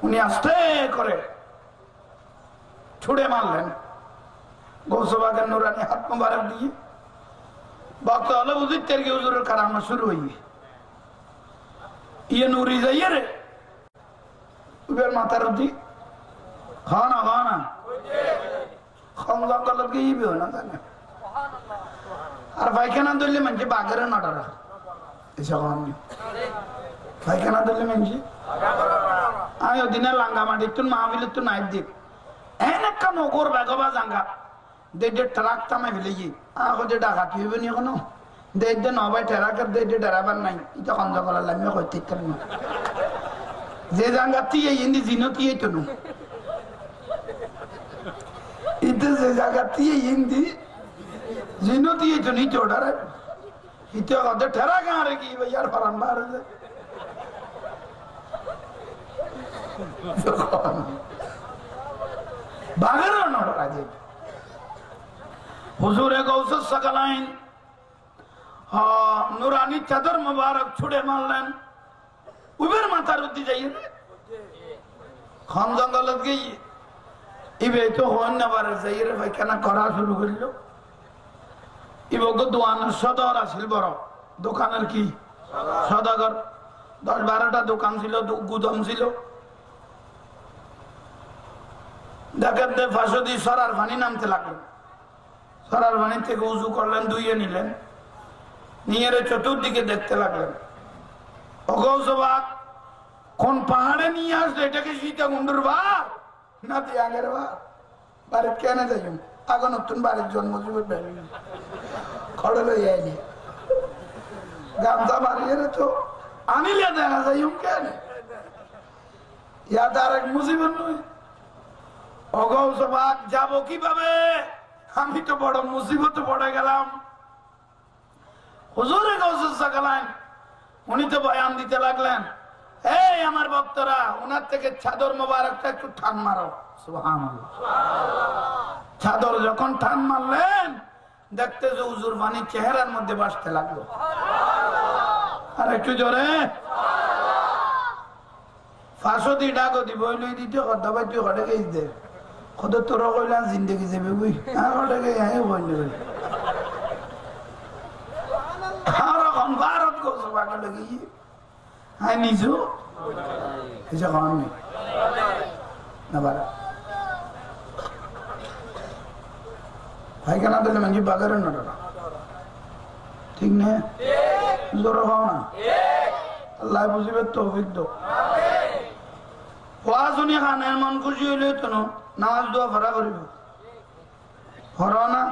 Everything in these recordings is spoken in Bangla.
উনি আস্তে করে ছুড়ে মারলেন গৌসবাগের নুরানি হাত মোবারক দিয়ে। বক্তা হলো হুজুর তেরকে হুজুরের কারামা শুরু হইবে। ইয়ে নুরি যাইয়ে রে উবের মাথার উঠি খাওয়া না খাওয়া জঙ্গল গিয়ে না জানে। আর পায়খানা ধরলে মানছি বাঘের নটারা এসব পায়খানা ধরলে মানছি আয় দিনে লাঙ্গা মাটির তুন মাহবিলের তুন নাইব দিক এন একটা নগর বেগবা জাঙ্গা দেড় ট্রাক তামাই ফেলে গিয়ে আহ যে ডাকাতি হইবে নি এখনো দেড় নবাই ট্রাকের দেড় ড্রাইভার নাই এটা কঞ্জ করার লাগবে হইতে যে জাঙ্গা তিয়ে ইন্দি জিনো তিয়ে তো নু ইতে যে জায়গা তিয়ে ইন্দি জিনো তিয়ে তো নিচে ওটারে ইতে ওদের ঠেরা গাঁরে কি ভাইয়ার ফারান বার বাঘেরও নড়াজে হুজুরে গৌসুস সাকালাইন নুরানি চাদর মুবারক ছুড়ে মারলেন উবের মাথার উদ্দি যাইয়ে খান জঙ্গলত গিয়ে ইবে তো হন না পারে যাইয়ে পায়খানা করা শুরু করলো। ইবকে দোকানের সদর আসিল বড় দোকানের কি সদাগর 10-12টা দোকান ছিল গুদাম ছিল। দেখেন ফাঁসদি সরার পানি নামতে লাগলো। সরার পানি থেকে উজু করলেন ধুইয়ে নিলেন নিয়ে চতুর্দিকে দেখতে লাগলেন। অগৌসবাগ কোন পাহাড়ে নিয়ে আসলে এটাকে সীতাকুণ্ডুর বার না আগের বার বাড়ির কেন যাই আগে নতুন বাড়ির জন্মজীবন খড়ে লই যায়নি গামছা বাড়িয়ে তো আনিলে দেখা যাই কেন ইয়াদ আর এক মুসিবত নয়। অগৌসবাগ যাবো কিভাবে আমি তো বড় মুসিবতে পড়ে গেলাম। হুজুরে গৌসুস সাকালাইন উনি তো বয়ান দিতে লাগলেন এই আমার ভক্তরা ওনার থেকে চাদর মোবারকটা একটু টান মারো সুবহানাল্লাহ। চাদর যখন টান মারলেন দেখতে যে হুজুর বাণী চেহারার মধ্যে বাসতে লাগলো। আর একটু জোরে ফাঁসদি ডাকো দিব লই দিতে কথা বাই তুই হটে গেছ দে কত তোর কইলাম জিন্দগি যাবে বুঝ হটে গে আই বললি আর এখন ভারত গোসবাগ লাগি আই নিজু এসে খান নি না বারা পায়খানা দিলে মানে বাগারে নটা ঠিক না জোর হও না আল্লাহ বুঝিবে তৌফিক দাও। ওয়াজ শুনি খানের মন খুশি হইলে তো নামাজ দোয়া ভরা করিব ভরা না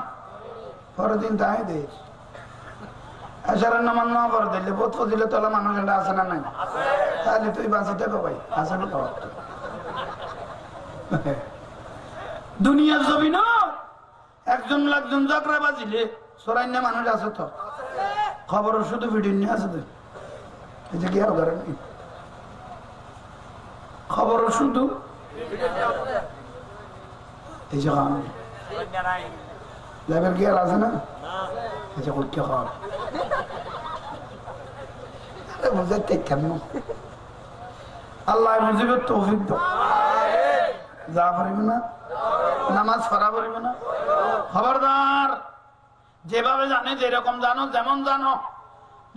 পরের দিন তাই দেশ আসারের নামাজ না পরে দিলে বোধ দিলে তোলা মানুষ এটা আছে না নাই তাহলে তুই বাঁচিতে পাই আসে না পাওয়া দুনিয়ার ছবি না একজন লাগজন যাত্রা বাজিলে সরাইনা মানুষ আছে তো খবর শুধু ভিডিও নিয়ে আছে তো এই যে কি আর ধরেন খবর শুধু এই যে লেবের কি আর আছে না এই যে করতে খাওয়া বুঝতে কেন আল্লাহ বুঝিবে তৌফিক দাও যা পারিবে না নামাজ পড়া পারিবে না খবরদার যেভাবে জানে যেরকম জানো যেমন জানো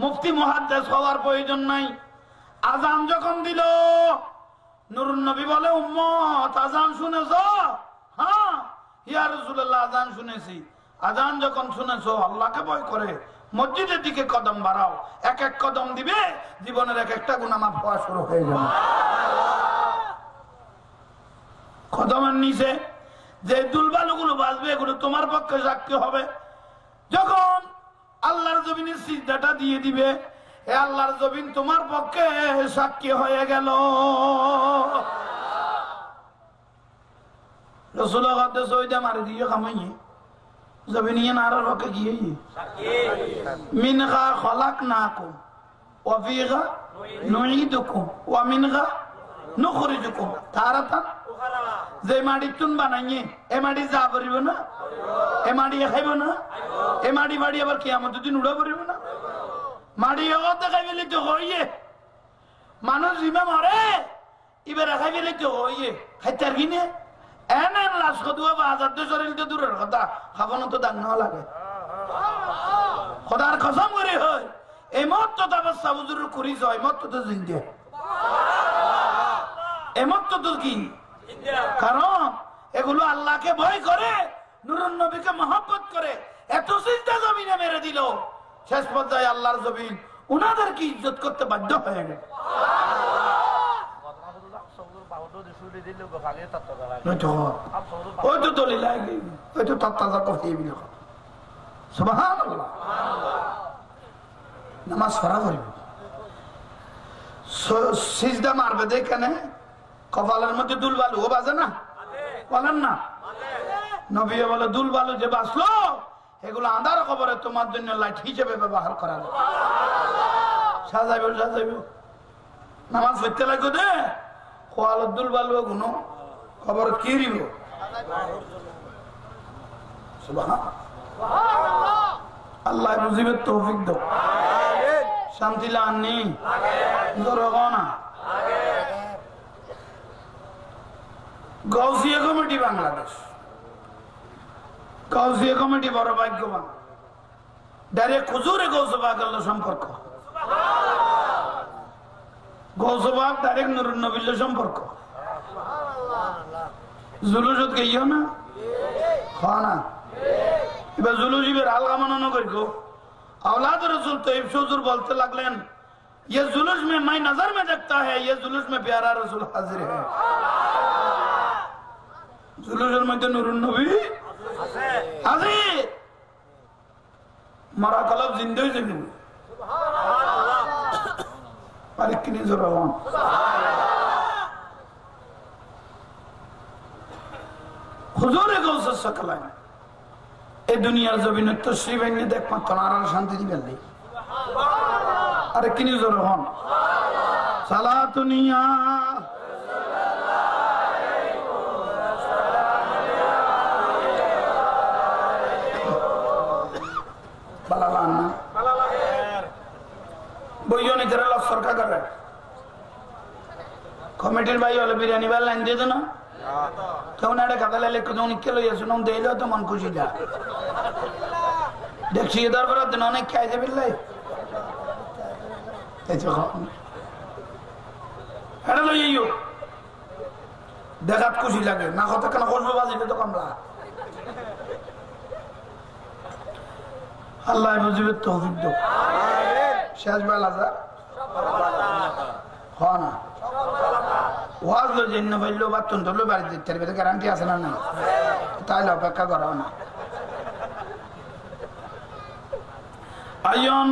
মুফতি মুহাদ্দিস হওয়ার প্রয়োজন নাই। আজান যখন দিল নুরুন নবী বলে উম্মত আজান শুনেছো? হ্যাঁ ইয়া রাসূলুল্লাহ আজান শুনেছি। আজান যখন শুনেছো আল্লাহকে ভয় করে মসজিদের দিকে কদম বাড়াও এক এক কদম দিবে জীবনের এক একটা গুনাহ মাফ হওয়া শুরু হয়ে যাবে। কদমের নিচে যে দুলবালুগুলো বাজবে এগুলো তোমার পক্ষে সাক্ষী হবে। যখন আল্লাহর জমিনে সিজদাটা দিয়ে দিবে এ আল্লাহর জমিন তোমার পক্ষে সাক্ষী হয়ে গেল। রাসূলুল্লাহ হাদিস ওইটা মারি দিয়ে খামাইয়ে জমিনিয়ে নারার পক্ষে গিয়ে মিনহা খলাকনাকুম ওয়া ফিহা নুঈদুকুম ওয়া মিনহা নুখরিজুকুম তারাতান যে মাটি তুন বানাইয়ে এ মাটি যা করিব না এ মাটি খাইব না এ মাটি বাড়ি আবার কিয়ামতের দিন উড়া পড়িব না মাটি এগতে খাইবে তো হইয়ে মানুষ ইমা মরে এবার খাই ফেলে তো ইয়ে খাইতে আর কিনে এনে লাশ কদুয়া বা হাজার দুই শরীর তো দূরের কথা খাবানো তো দান না লাগে খোদার কসম করে হয় এই মত তো তাবস্সা হুজুর করিস হয় মত তো জিন্দে এই মত তো কি কারণ এগুলো আল্লাহকে ভয় করে নূরুন নবীকে মহব্বত করে এত চিন্তা জমিনে মেরে দিল শেষ পর্যায়ে আল্লাহর জমিন উনাদেরকে ইজ্জত করতে বাধ্য হয়ে গেল ওই তো দলিল ওই তো তত্ত্বাজা করতে সুবহানাল্লাহ নামাজ পড়া করিব সিজদা মারবে দেখেনে কপালের মধ্যে দুল বালু ও বাজে না বলেন না নবী বলে দুল বালু যে বাঁচলো এগুলো আন্ধার খবরে তোমার জন্য লাইট হিসেবে ব্যবহার করা যাবে সাজাইব সাজাইব নামাজ পড়তে লাগবে দে কপালের দুল বালু গুনো খবর কি দিব আল্লাহ বুঝিবে তৌফিক দাও শান্তি লানি না গাউসিয়া কমিটি বাংলাদেশ গাউসিয়া কমিটি বড় ভাগ্যবান ডাইরেক্ট হুজুরে গৌসবাগের সম্পর্ক গৌসবাগ ডাইরেক্ট নুরুন নবীর সম্পর্ক জুলুসত গেইও না হয় না এবার জুলুসিবের আলগা মানানো করিও औलाद रसूल तो हुजूर बोलते लगलेन ये जुलूस में मैं नजर में देखता है ये जुलूस में प्यारा रसूल हाजिर है जुलूसের মধ্যে নূরুন নবী হাজির মারা কলব জিন্দা হয়ে যাবে সুবহানাল্লাহ আর কিনি জোরান হুজুরে গৌস সকলায় এই দুনিয়ার জমিনে তশরিফ এনে দেখ মাত্র আর শান্তি দিবেন নেই আরে কিনি জোর হন সালাতুনিয়া বালালানা বইজনে যারা লস সরকার করে কমিটির ভাই হলে বিরিয়ানি বা লাইন দিয়ে না কেউ না কাদা লাইলে কেউ কে লই আসুন দিলেও তো মন খুশি যা দেখছি দরকার দিন অনেক খাই যাবে লাই এটা লই আইও দেখাত খুশি লাগে না কথা কেন খুশবো বাজিলে তো কামলা আল্লাহ বুঝিবে তৌফিক দাও শেষ বেলা যা হয় না ওয়াজ লো জেন ভাইলো বা তন্ত্রলো বাড়ি দিতে পারবে গ্যারান্টি আছে না না তাহলে অপেক্ষা করাও না আইয়ন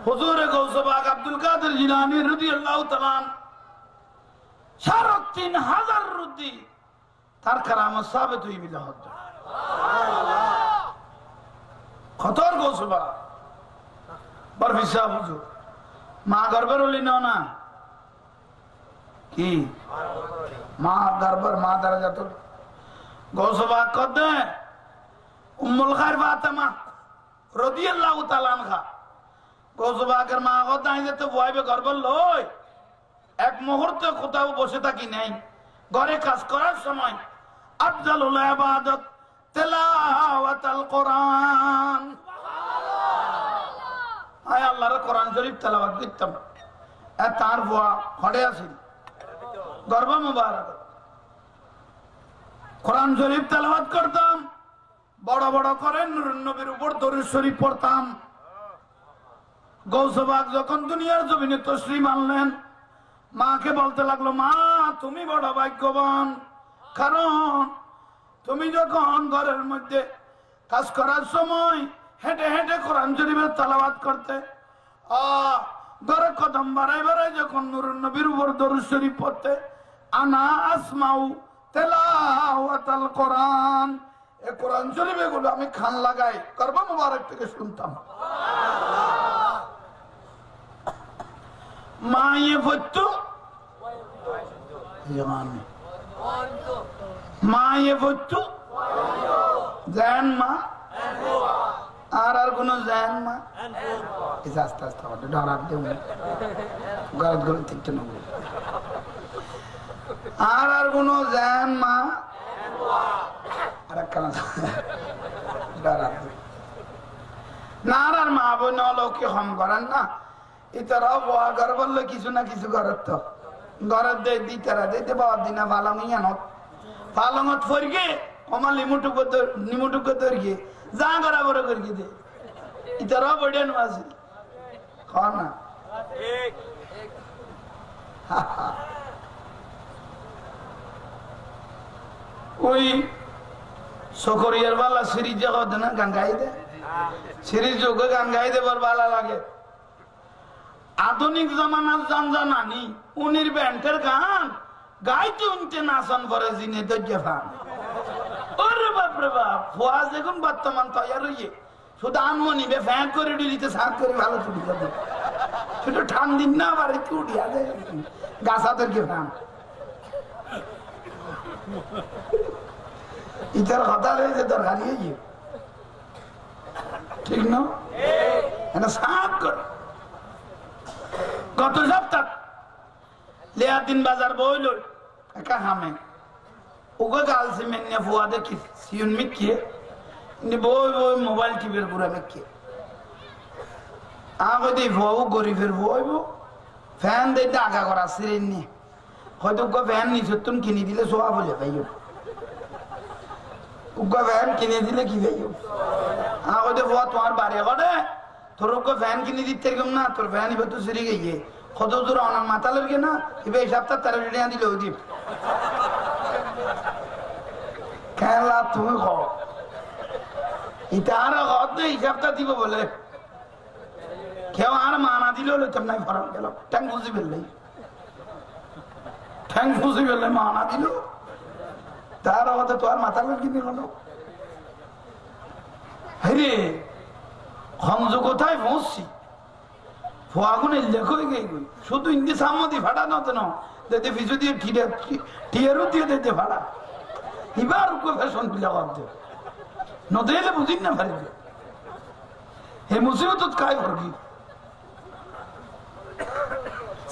হুজুর গৌসবাগ আব্দুল কাদের জিলানী রাদিয়াল্লাহু তাআলা ৩,৫০০ রুদি তার কারামত সাবিত হই বিল হদ সুবহানাল্লাহ খতর গৌসবাগ বরফি সাহেব হুজুর মা গর্বের হলি না কি মা দরবার মা দরজা তো গৌসবাগ কদে উম্মুল খায়র ফাতেমা রাদিয়াল্লাহু তাআলা আনহা গৌসবাগের মা গদাই যেতে বয়বে গর্ব লই এক মুহূর্ত কোথাও বসে থাকি নাই ঘরে কাজ করার সময় আফজালুল ইবাদত তিলাওয়াতুল কোরআন সুবহানাল্লাহ আয় আল্লাহর কোরআন শরীফ তেলাওয়াত করতাম তার বুয়া হড়ে আছিল গর্ব মুবারক কোরআন শরীফ তেলাওয়াত করতাম বড় বড় করে নূরুন নবীর উপর দরুদ শরীফ পড়তাম গৌসবাগ যখন দুনিয়ার জমিনে তশরিফ আনলেন মাকে বলতে লাগলো মা তুমি বড় ভাগ্যবান কারণ তুমি যখন ঘরের মধ্যে কাজ করার সময় হেঁটে হেঁটে কোরআন শরীফের তেলাওয়াত করতে ঘরে কদম বাড়াই বাড়াই যখন নূরুন নবীর উপর দরুদ শরীফ পড়তে আনা আসমাউ তেলাওয়াতুল কোরআন এই কোরআন শরীফ এগুলো আমি খান লাগাই করবা মুবারক থেকে শুনতাম মা ये फुट्टू মা ये फुट्टू জান মা আর কোন জান মা এই আস্তে আস্তে ডরাব দেব গাত গলে ঠিকতে না আর কোনো জান মা আর আর মা বোন লোকে হম করেন না ইতারা বয়া ঘর বললো কিছু না কিছু ঘরের তো ঘরের দে দিতারা দিতে পাওয়ার দিনা পালং ইয়ানত পালঙত ফরগে আমার নিমুটুকো ধরিয়ে যা করা বড় করিয়ে দে ইতারা বড়িয়ান আছে খাওয়া না ওই সকরিয়ার বালা সিরিজ জগৎ না গান গাই দে সিরিজ যোগে গান গাই দেবার বালা লাগে আধুনিক জমানার জানজানানি উনির ব্যান্ডের গান গাইতে উনতে নাচন করে জিনে ধৈর্য ফান ওরে বাপরে বাপ ফোয়া দেখুন বর্তমান তৈয়ার হইয়ে শুধু আনমনি বে ফ্যান করে ডিলিতে সার করে ভালো ছুটি যাবে শুধু ঠান্দিন না আবার একটু উঠিয়া যায় গাছাদেরকে ফ্যান ইটার কথা রয়েছে দরকার ইয়ে ঠিক না এটা সাপ করে গত সপ্তাহ লিয়াদিন বাজার বইল একা হামে ওকে গালছি মেনে ফুয়া দেখি সিউন মিকিয়ে বই বই মোবাইল টিভির পুরা মেকিয়ে আগে দিয়ে ফুয়াও গরিবের ফুয়াইব ফ্যান দিয়ে আগা করা সিরিন নিয়ে হয়তো ফ্যান নিচুন কিনে দিলে সোয়া বলে পাইও উগ্গা ফ্যান কিনে দিলে কি পাইও আগে ফুয়া তোমার বাড়ি করে তোর ফ্যান কিনে দিতে না তোর ফ্যান এবার তো সিরি গিয়ে কত দূর অনার মাথা লাগে না এবার এই সপ্তাহ 13 টাকা দিলে ওদিপ খেলা তুমি খাও এটা আর এই সপ্তাহ দিব বলে কেউ আর মানা দিলে হলে তোর নাই ফরম গেল ট্যাং ফুসি ফেললে ঠ্যাং ফুসি ফেললে মানা দিল তার অবধে তো আর মাথা লাগে দিল হরে খঞ্জু কোথায় পৌঁছছি ফুয়াগুনে লেখো গিয়ে শুধু ইন্দি সামদি ভাড়া নত না দিতে পিছু দিয়ে টিয়ারও দিয়ে দিতে ভাড়া এবার ফ্যাশন পিলা করতে নদীলে বুঝিন না পারি হে মুসিবত কাই করবি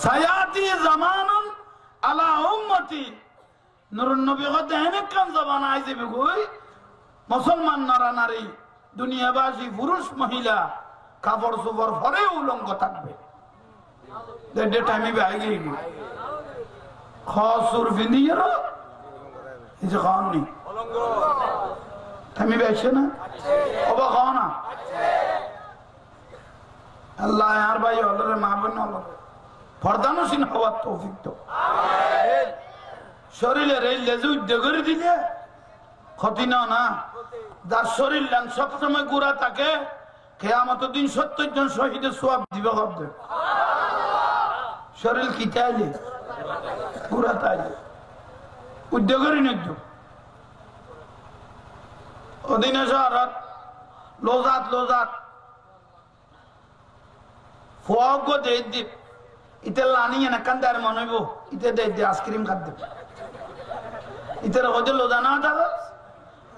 সায়াতি জামানুন আলা উম্মতি নুরুন নবী গদ হেনেক কান জামানা আইছে বেগই মুসলমান নর নারী দুনিয়াবাসী পুরুষ মহিলা কাপড় চোপড় পরে উলঙ্গ থাকবে দেড় টাইমে আই গিয়ে খসুর ভিন্দিয়ের কিছু খাওয়াননি টাইমে আসছে না অবা খাওয়া না আল্লাহ আর ভাই অলরে মা বোন অলরে ফরদানসীন হওয়ার তৌফিক তো শরীরের এই লেজু উদ্যোগ করে দিলে ক্ষতি না না যার শরীর সবসময় গুড়া থাকে কেয়ামতের দিন 70 জন শহীদের সোয়াব দিবে ভাববে শরীর কি চাইলে গুড়া তাইলে উদ্যোগেরই নির্য অধীনে শহরত লোজাত লোজাত ফোয়াগ দেই দিব ইতে লানিয়ে না কান্দার মনে হইব ইতে দেই দিয়ে আইসক্রিম খাদ দেব ইতে রোজে লোজা না যাবে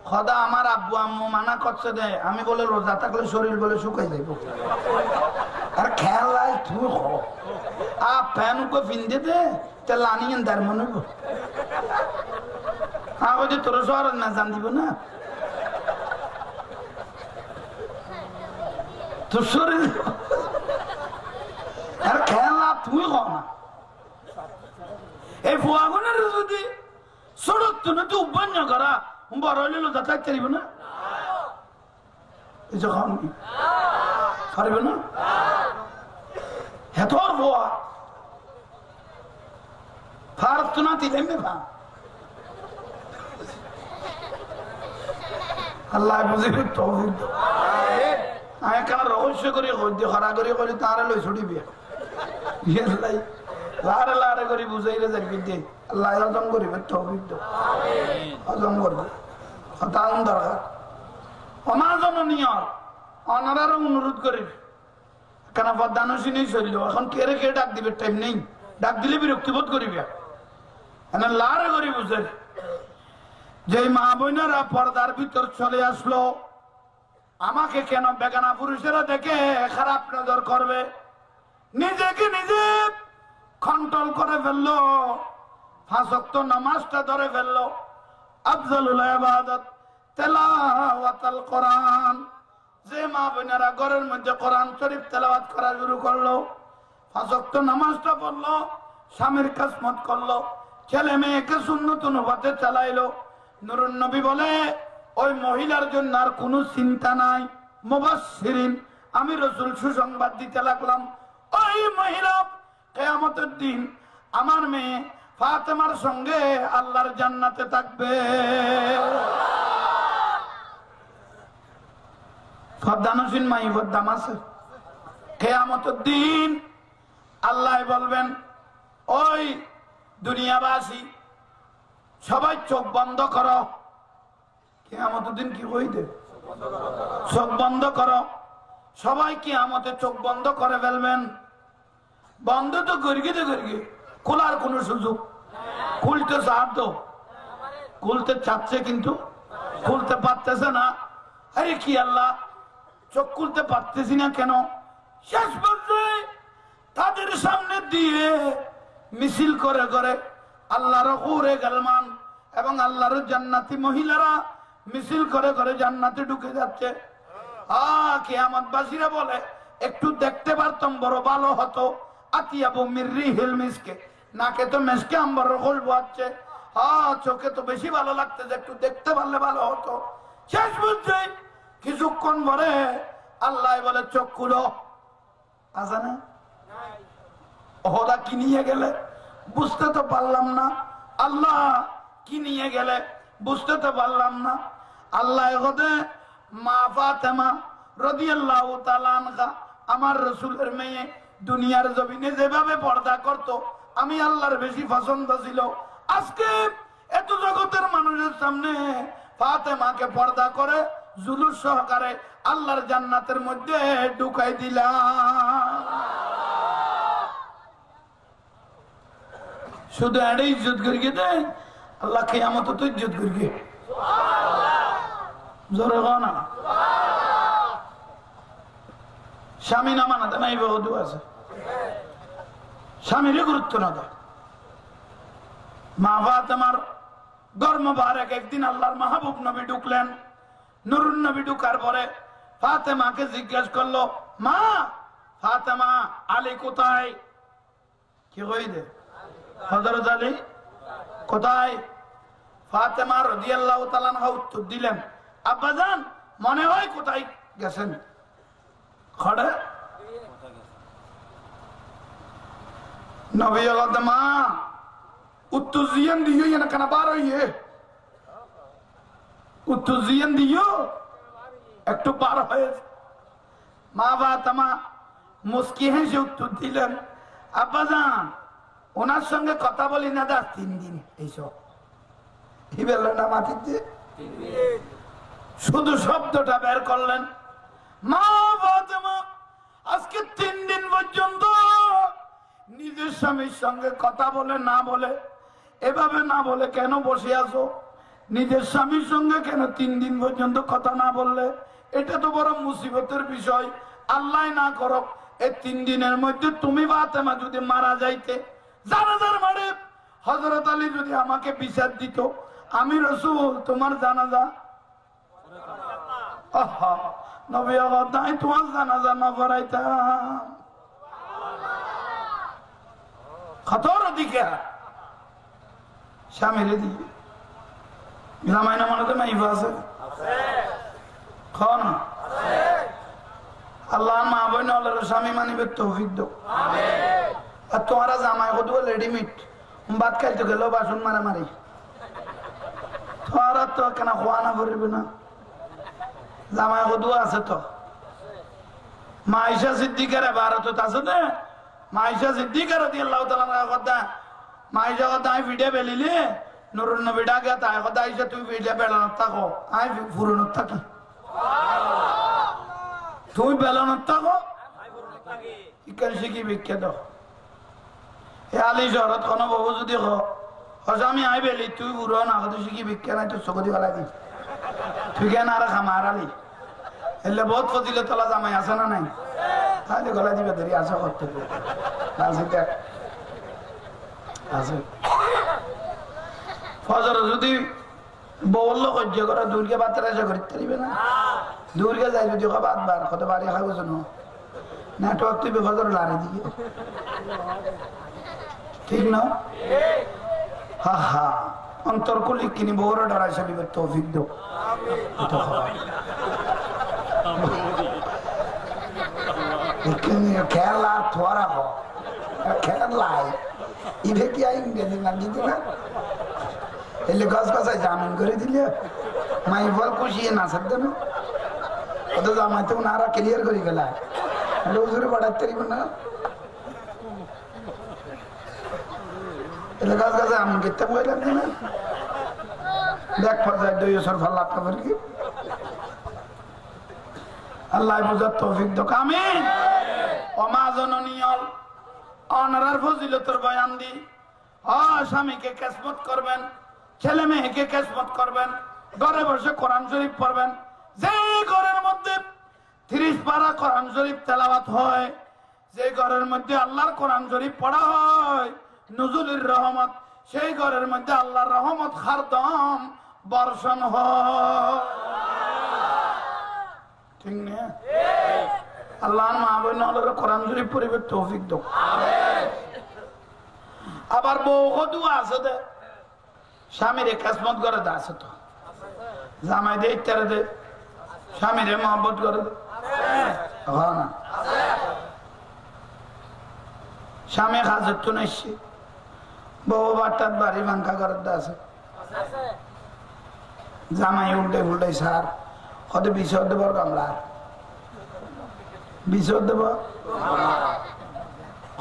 খোদা আমার আব্বু আম্মু মানা করছে দে আমি বলে রোজা থাকলে শরীর বলে শুকাই যাইব আর খেলাই তুই খো আ ফ্যান কো ফিন্দে দে তে লানিয়ে দার মনে হইব আগে যে তোর শহর না জান দিব না তোর শরীর আর খেলা তুই খো না এই ফুয়াগুনের যদি সড়ক তুই তুই উপান্য করা বড় হইলে লোজা থাকতে পারিব না যখন পারিব না হেতর ফুয়া ফারত না দিলে ভা আল্লাহ বুঝিবি তৌফিক দাও আমি কেন রহস্য করি হরা করি করি তারে লই ছুটিবি লারে লারে করি বুঝাইলে যাবি দে আল্লাহ হজম করিবে তৌফিক দাও হজম করবে হতাম দরকার অনাজনীয় অনারারও অনুরোধ করি কেন বদানসী নেই চলিল এখন কেড়ে কে ডাক দিবে টাইম নেই ডাক দিলে বিরক্তিবোধ করিবে লারে করি বুঝে যে মা বোনেরা পর্দার ভিতর চলে আসলো আমাকে কেন বেগানা পুরুষেরা দেখে খারাপ নজর করবে নিজেকে নিজে কন্ট্রোল করে ফেললো 5 ওয়াক্ত নামাজটা ধরে ফেললো, আফজালুল ইবাদত তেলাওয়াতুল কোরআন। যে মা বোনেরা ঘরের মধ্যে কোরআন শরীফ তেলাওয়াত করা শুরু করলো, 5 ওয়াক্ত নামাজটা পড়লো, স্বামীর খেদমত করলো, ছেলে মেয়েকে সুন্নত অনুপাতে চালাইলো। নূরুন নবী বলে ওই মহিলার জন্য আর কোনো চিন্তা নাই। মুবাশশিরিন, আমি রাসূল সুসংবাদ দিতে লাগলাম, ওই মহিলা কিয়ামতের দিন আমার মেয়ে ফাতেমার সঙ্গে আল্লাহর জান্নাতে থাকবে। ফরদানসিন মাই ফরদাম আছে। কিয়ামতের দিন আল্লাহ বলবেন, ওই দুনিয়াবাসী সবাই চোখ বন্ধ করো। কিয়ামতের দিন কি হইবে? চোখ বন্ধ করো। সবাই কিয়ামতে চোখ বন্ধ করে ফেলবেন। বন্ধ তো গর্গিতে গর্গি, খোলার কোন সুযোগ, খুলতে চাচ্ছ, খুলতে চাচ্ছে কিন্তু খুলতে পারতেছে না। আরে কি আল্লাহ, চোখ খুলতে পারতেছি না কেন? শেষ পর্যায়ে তাদের সামনে দিয়ে মিছিল করে করে আল্লাহর হুরে গালমান এবং আল্লাহর জান্নাতি মহিলারা মিছিল করে করে জান্নাতে ঢুকে যাচ্ছে। কিয়ামতবাসীরা বলে, একটু দেখতে পারতাম বড় ভালো হতো। আতিয়াবু মির রিহিল মিসকে, নাকে তো মেসকে আম্বর খুলবো আছে, চোখে তো বেশি ভালো লাগতেছে, একটু দেখতে পারলে ভালো হতো। শেষ পর্যায়ে কিছুক্ষণ পরে আল্লাহ বলে, চোখ খুলো। আছে না? ওরা কি নিয়ে গেলে বুঝতে তো পারলাম না। আল্লাহ কি নিয়ে গেলে বুঝতে তো পারলাম না। আল্লাহ এগোতে মা ফাতেমা রাদিয়াল্লাহু তাআলা আনহা, আমার রাসূলের মেয়ে, দুনিয়ার জমিনে যেভাবে পর্দা করত আমি আল্লাহর বেশি পছন্দ ছিল। আজকে এত জগতের মানুষের সামনে ফাতেমাকে পর্দা করে জুলুস সহকারে আল্লাহর জান্নাতের মধ্যে ঢুকাই দিলাম। শুধু এড়ে ইজ্জত করিয়ে দেয় আল্লাহ, কিয়ামত তো ইজ্জত করিয়ে। জোরে গো না। স্বামী না মানাতে নাই বহু আছে, স্বামীরই গুরুত্ব না দেয়। মা ফাতেমার ধর্মবারেক একদিন আল্লাহর মাহবুব নবী ঢুকলেন। নুরুন নবী ঢুকার পরে ফাতেমাকে জিজ্ঞেস করলো, মা ফাতেমা, আলী কোথায়? কি কইলে? হযরত আলী কোথায়? ফাতেমা রাদিয়াল্লাহু তাআলা আনহা উত্তর দিলেন, আব্বাজান মনে হয় কোথায় গেছেন। খড়ে নবী বলতে, মা উত্তর জিয়ান দিও, না কেন বার হইয়ে উত্তর জিয়ান দিও, একটু বার হয়ে। মা ফাতেমা মুস্কি হেসে উত্তর দিলেন, আব্বাজান ওনার সঙ্গে কথা বলি না দা 3 দিন। এইসব কি বললেন না মাটিতে? শুধু শব্দটা বের করলেন। মা ফাতেমা আজকে 3 দিন পর্যন্ত নিজের স্বামীর সঙ্গে কথা বলে না বলে, এভাবে না বলে কেন বসে আছো? নিজের স্বামীর সঙ্গে কেন 3 দিন পর্যন্ত কথা না বললে? এটা তো বড় মুসিবতের বিষয়। আল্লাহ না করো এই 3 দিনের মধ্যে তুমি ফাতেমা যদি মারা যাইতে, জানাজার মারে হযরত আলী যদি আমাকে বিচার দিত, আমি রাসূল তোমার জানাজা নবী তাই তোমার জানাজা না করাইতাম। খতর দিকে স্বামীর দিকে গ্রামায়ণ মানতে মাইফ আছে খন। আল্লাহ মা বোন স্বামী মানিবে তৌফিক দাও। আর তোমারা জামাই কত রেডিমেড ভাত খাইতে গেল বাসন মারামারি, তোমারা তো কেন খোয়া না করবে না? জামাই কত আছে তো। মাইশা সিদ্দিকার ভারত আছে না, মাইশা সিদ্দিকার রাদিয়াল্লাহু তাআলা কথা, মাইশা কথা আই ভিডিও বেলিলে নুরুন নবী ডাকে তাই কথা আইসা তুই ভিডিও বেলানত থাকো, আই ফুরনত থাকি। তুই বেলানত থাকো ইকান শিখি ভিক্ষা দাও। এ আলি শহরত কোনো বহু যদি আমি আই বেলি তুই বুড়ো না হতে শিখি ভিক্ষা নাই তোর চকতি ফেলাই দি, তুই কেন আর খামার আলি এলে বহুত ফজিলে তোলা জামাই আছে না নাই? তাহলে গলা দিবে ধরি আশা করতে আছে। ফজর যদি বলল সহ্য করে দূরকে বাচ্চারা এসে করতে পারবে না দূরকে যাই যদি বাদ বার কত বাড়ি খাবো শোনো নেটওয়ার্ক তুই ফজর লাড়ি দিয়ে ঠিক না হা হা অন্তর কুলি কিনি বড় ডরাই চলিবে তৌফিক দো খেলা থোয়ারা হো খেলাই ইভে কি আই ইংরেজি না দিদি না এলে গাছ গাছায় জামিন করে দিলে মাই বল খুশিয়ে না সাথে না কত জামাইতে ওনারা ক্লিয়ার করে গেলা এটা উজুরে বাড়াতে পারিব না এলে গাছ গাছে আমিন করতে বললাম না দেখ পর্যায়ে 2 বছর ফাল্লা আপনাদের কি আল্লাহ বুঝার তৌফিক দাও আমিন ওমা জননিয়ল অনারার ফজিলতের বয়ান দি স্বামীকে কিসমত করবেন ছেলে মেয়েকে কিসমত করবেন ঘরে বসে কোরআন শরীফ পড়বেন যে ঘরের মধ্যে 30 পারা কোরআন শরীফ তেলাওয়াত হয় যে ঘরের মধ্যে আল্লাহর কোরআন শরীফ পড়া হয় নুজুলের রহমত সেই ঘরের মধ্যে আল্লাহর রহমত খারদম বর্ষণ হয় ঠিক না আল্লাহর মা বোন আল্লাহর কোরআন শরীফ পড়বে তৌফিক দাও আমিন আবার বউ দোয়া আছে দে স্বামীরে কিসমত করে দে আছে তো জামাই দে ইত্যাদি দে স্বামীরে মহব্বত করে দে হ্যাঁ না স্বামী হাজর তো নাইছে বউ বাটার বাড়ি ভাঙ্কা করে দে আছে জামাই উল্টে উল্টে সার কত বিষয় দেব কামলা বিষয় দেব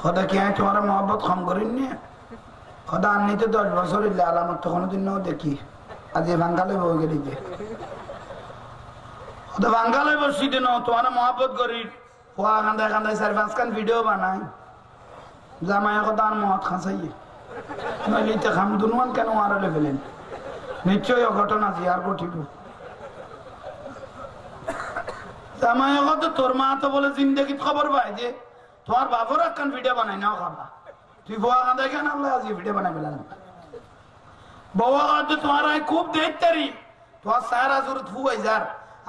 কত কি তোমার মহব্বত কম করিনি কত আননিতে 10 বছর ইলে আলামত তো কোনোদিন নাও দেখি আজ ভাঙ্গালে বউ গেলি যে কত ভাঙ্গালে বসি দিন তোমার মহব্বত করি পোয়া কান্দায় কান্দায় 4-5 খান ভিডিও বানাই জামাই কত আর মহৎ খাঁচাইয়ে নইলে খাম দুনুয়ান কেন মারলে ফেলেন নিশ্চয়ই অঘটনা আছে আর ঘটিব জামাই কত তোর মা তো বলে জিন্দগি খবর পাই যে তোমার বাপর একখান ভিডিও বানাই নাও খাবা তুই বউয়া কাঁদাই কেন আল্লাহ আজ ভিডিও বানাই পেলাম বউয়া কাঁদে তোমার খুব দেখতারি তোমার সারা জোর থু হয়ে যার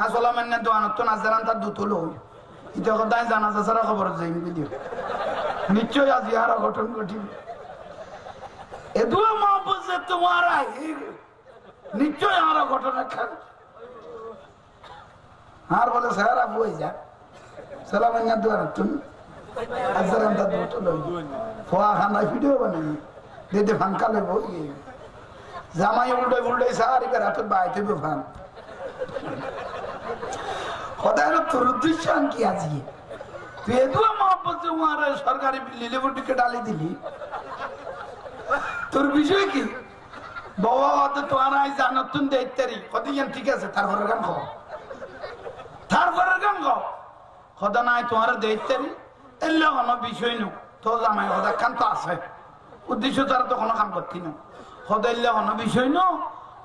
আসলা মানে দোয়ানত তো না জানান তার দুতলো হই এটা কথাই জানাজা সারা খবর যাই ভিডিও নিশ্চয়ই আজ আর অঘটন ঘটিব এদুয়া মা বুঝে তোমার নিশ্চয় আর ঘটনা খান আর বলে সারা বই যা সালাম দোয়ার তুমি আজরাম দা দুটো লই ফোয়া খানা ভিডিও বানাই দেতে ফাঙ্কালে বই জামাই উল্টে উল্টে সারি করে হাতে বাইতে বেফান খোদার তোর উদ্দেশ্য কি আজি তুই এদুয়া মহব্বত তোমার সরকারি লিলিবুটিকে ডালি দিলি তোর বিষয় কি বাবা হয়তো তোমার আই জানতুন দেখতারি কতজন ঠিক আছে তারপরে গান গাও তারপরে গান গাও খোদা নাই তোমার দেখতারি এলে কোনো বিষয় নো তো জামাই খোদা কান তো আছে উদ্দেশ্য তারা তো কোনো কাম করতি না খোদা এলে কোনো বিষয় নো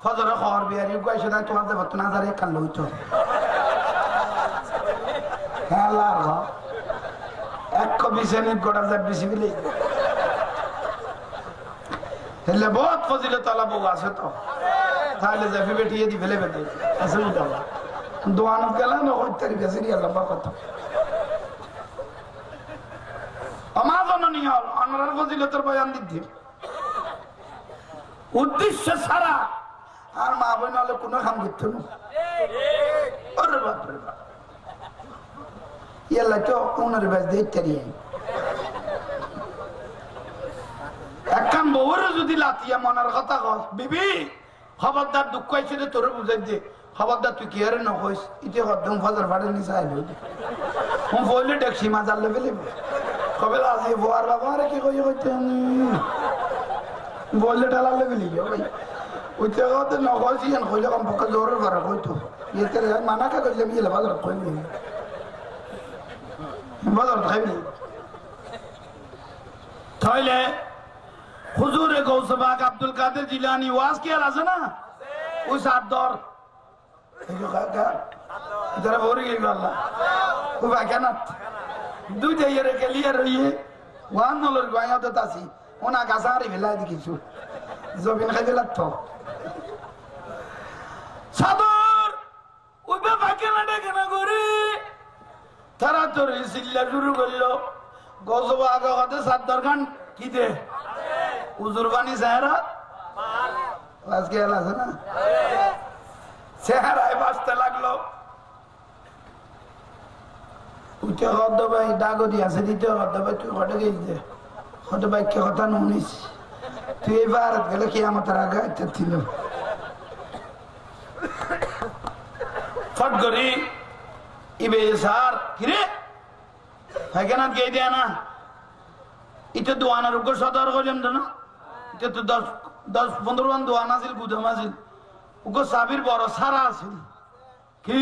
ফজরে খবর বিয়ারি গাইছে তাই তোমার দেব তো না জারে কান লইতো হ্যাঁ লার এক কবি সেনিট গোটা যা বেশি গেলে হেলে বহুত ফজিলত আলা বউ আছে তো তাহলে জাফি বেটিয়ে দি ফেলে বেটে আছে উঠাবা দোয়ানত গেলে না ওই তারিখ আছে আল্লাহ কথা আমার জননী হল আনার ফজিলতের বয়ান দিতে উদ্দেশ্য ছাড়া আর মা বোন হলে কোনো কাম করতে না ওরে বাপ রে বাপ ইয়াল্লা তো ওনার বাস দেখতে দিয়ে একখান বউরে যদি লাতিয়া মনের কথা কস বিবি খবরদার দুঃখ হয়েছে রে তোর বুঝাই যে খবরদার তুই কি আরে নকইস ইতে হদম ফজর ফাটে নিচে আইলো হুম বললে ট্যাক্সি মাজার লেভেলে কবে আজি বোয়ার বাবা রে কি কই কইতে বললে টালা লেভেলি ভাই ওইতে হতে নকইছি এন কইলে কম পক্কা জোরের করে কইতো এতে মানা কা কইলে মিলে বাজার কইনি বাজার খাইনি তাইলে হুজুরে গৌসে পাক আব্দুল কাদের জিলানী ওয়াজ কি আর আছে না ওই সাত দর এই যে কাকা যারা ভরে গেল আল্লাহ ও বাগানাত দুই জায়গায় ক্লিয়ার হইয়ে ওয়ান নলর গায়াতে তাসি ওনা গাসারি ফেলাই দিছু জমিন খাইতে লাগতো সাদর উবে পায়খানা ডেকে না করি তারা তোর চিল্লা শুরু করলো গজবা আগে হতে সাদ্দার খান কি দে উজুর বানি চেহারা আজকে আছে না চেহারায় বাঁচতে লাগলো উঠে হদ ভাই ডাগো দিয়ে আছে দিতে হদ ভাই তুই ঘটে গেছি হদ ভাই কে কথা নুনিস তুই এই ভারত গেলে কি আমার আগে ছিল ফট করি ইবে স্যার কিরে ফাইখানা কে দেয় না এটা দোয়ানার উপর সতর্ক যেমন না এটা তো 10-15 মান দোয়ান আছিল গুদাম আছিল ওকে চাবির বড় সারা আছিল কি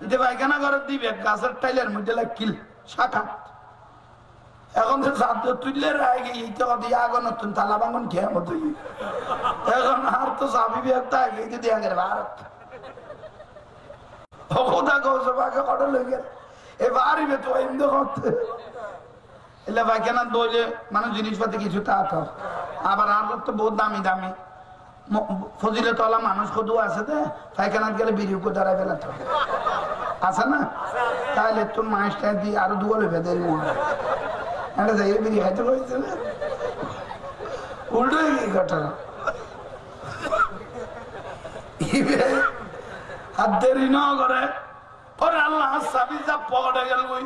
এটা পায়খানা ঘর দিবে গাছের টাইলের মধ্যে লাগিল শাখা এখন তো সাধ্য তুললে রায় এইটা দিয়ে আগে নতুন তালা বাঙ্গন খেয়ে মতো এখন আর তো চাবি বিয়ারটা আগে দিয়ে আগের ভারত কথা কৌশল আগে কটা লেগে এবার তো এমনি করতে এলে পায়খানা দইলে মানে জিনিসপাতি কিছু তা আবার আর তো বহুত দামি দামি ফজিলে তলা মানুষ কদু আছে তো পায়খানাত গেলে বিড়ি উপর দাঁড়ায় ফেলাতে আছে না তাহলে তোর মাছটা দিয়ে আরো দুয়া লইবে দেরি মনে একটা যাই বিড়ি খাইতে পারছে না উল্টো কি ঘটনা হাত দেরি ন করে ওরে আল্লাহ সাবি যা পকড়ে গেল বই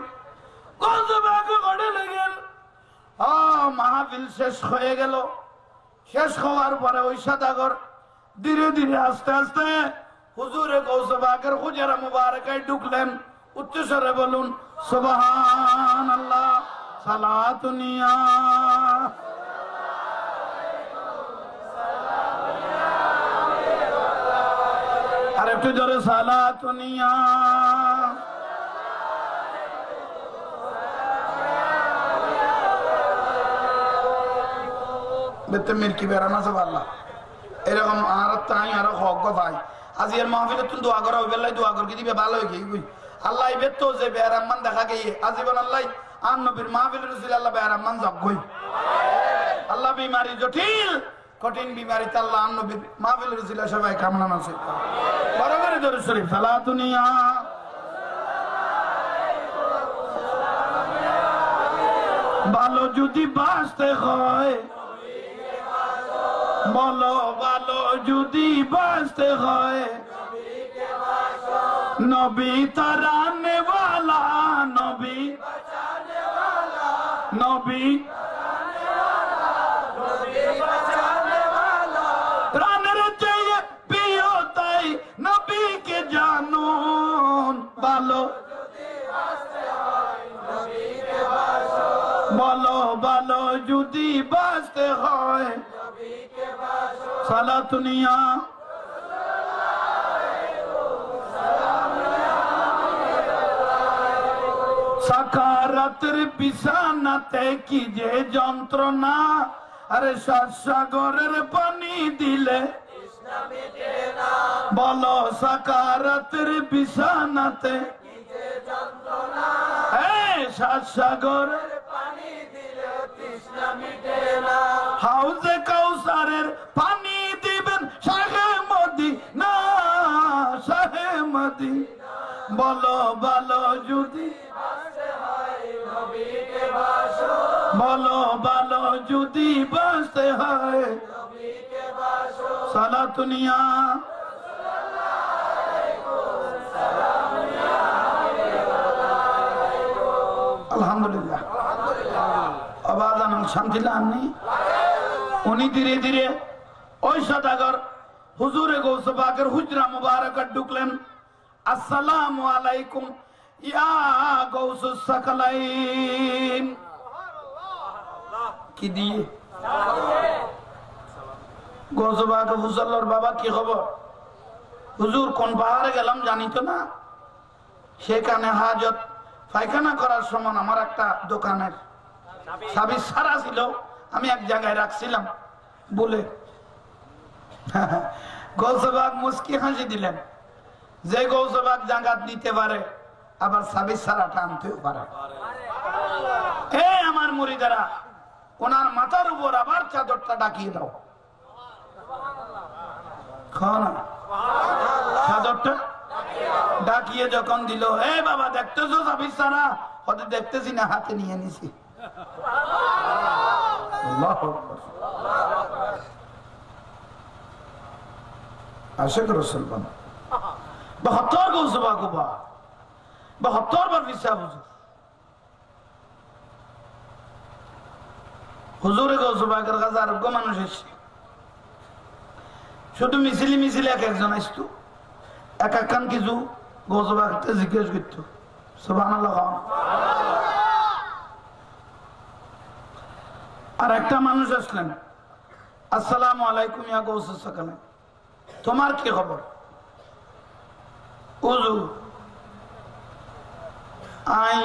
মাহফিল শেষ হয়ে গেল শেষ হওয়ার পরে ওই সাদাগর ধীরে ধীরে আস্তে আস্তে হুজুরে গৌসবাগের হুজারা মুবারকায় ঢুকলেন উচ্চস্বরে বলুন সুবহানাল্লাহ সালাতুনিয়া আর একটু জোরে সালাতুনিয়া মির্কি বেড়ানো আছে পারলা এরকম আর তাই আরো হক ভাই আজ এর মাহফিলে তুমি দোয়া করো ওই বেলায় দোয়া করকে দিবে ভালো হয়ে গিয়ে আল্লাহ ইবে তো যে বেয়ারাম্মান দেখা গিয়ে আজীবন আল্লাহ আর নবীর মাহফিল রসিল আল্লাহ বেয়ারাম্মান যজ্ঞই আল্লাহ বিমারি জটিল কঠিন বিমারি আল্লাহ আর নবীর মাহফিল রসিল সবাই কামনা নসিব বড় করে দরুদ শরীফ সালাতুনিয়া ভালো যদি বাঁচতে হয় বলো ভালো যদি বাঁচতে হয় নবী তারানে वाला নবী নবী প্রাণের চেয়ে প্রিয় তাই নবীকে জানুন ভালো বলো ভালো যদি বাঁচতে হয় সালাতুনিয়া সাকারাতের বিছানাতে কি যে যন্ত্রণা আরে সাগরের পানি দিলে বলো সাকারাতের বিছানাতে কি যে যন্ত্রণা সাগরের পানি দিলে তৃষ্ণা মিটে না হাউজে কাউসারের পানি দিবেন শাহে মদিনা শাহে মদিনা বলো ভালো যদি বলো ভালো যদি বাঁচতে হয় সালাতুনিয়া আলহামদুলিল্লাহ আবাদান শান্তি লানি উনি ধীরে ধীরে ওই সদাগর হুজুরে গৌস পাকের হুজরা মুবারক ঢুকলেন আসসালামু আলাইকুম ইয়া গৌসুস সাকালাইন কি দিয়ে গৌস পাক হুজুর বাবা কি খবর হুজুর কোন পাহাড়ে গেলাম জানি তো না সেখানে হাজত পায়খানা করার সময় আমার একটা দোকানের চাবি সারা ছিল আমি এক জায়গায় রাখছিলাম বলে গৌসবাগ মুস্কি হাসি দিলেন যে গৌসবাগ জাগাত নিতে পারে আবার চাবি সারাটা আনতেও পারে আমার মুরিদারা ওনার মাথার উপর আবার চাদরটা ডাকিয়ে দাও খাও না চাদরটা ডাকিয়ে যখন দিল, এ বাবা দেখতেছো সাবির সারা, ওদের দেখতেছি না, হাতে নিয়ে নিছি। আশেক রসুল বাবা 72 গৌসবা গোবা 72 বার পিসাব হুজুরে গৌসবাগের কাছে আরোগ্য মানুষ এসছে, শুধু মিছিলে মিছিলে এক একজন আসতো, এক একখান কিছু গৌসবাগকে জিজ্ঞেস করতো। সুবহানাল্লাহ। আর একটা মানুষ আসলেন, আসসালামু আলাইকুম ইয়া গৌসুস সাকালাম, তোমার কি খবর? হুজুর আই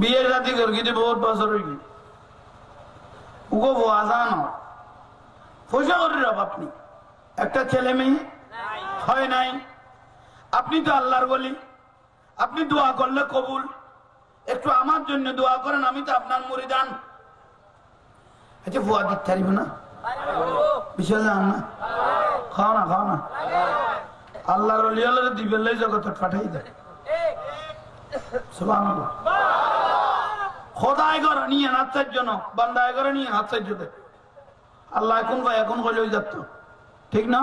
বিয়ের রাতি করছি বহুত বছর হয়ে গেছে, উগো ভুয়া জানো পয়সা করে রব, আপনি একটা ছেলে মেয়ে হয় নাই, আপনি তো আল্লাহর বলি, আপনি দোয়া করলে কবুল, একটু আমার জন্য দোয়া করেন, আমি তো আপনার মুরিদান। আচ্ছা ভুয়া দিতে পারিব না, বিষয় জান না, খাও না খাও না, আল্লাহর ওলি হলে দিবেন জগৎ পাঠাই দেয়। সুবহানাল্লাহ। খোদাই করে নিয়ে আশ্চর্য ন, বান্দায় করে নিয়ে আশ্চর্য দেয়। আল্লাহ এখন ভাই এখন হলে যাত, ঠিক না?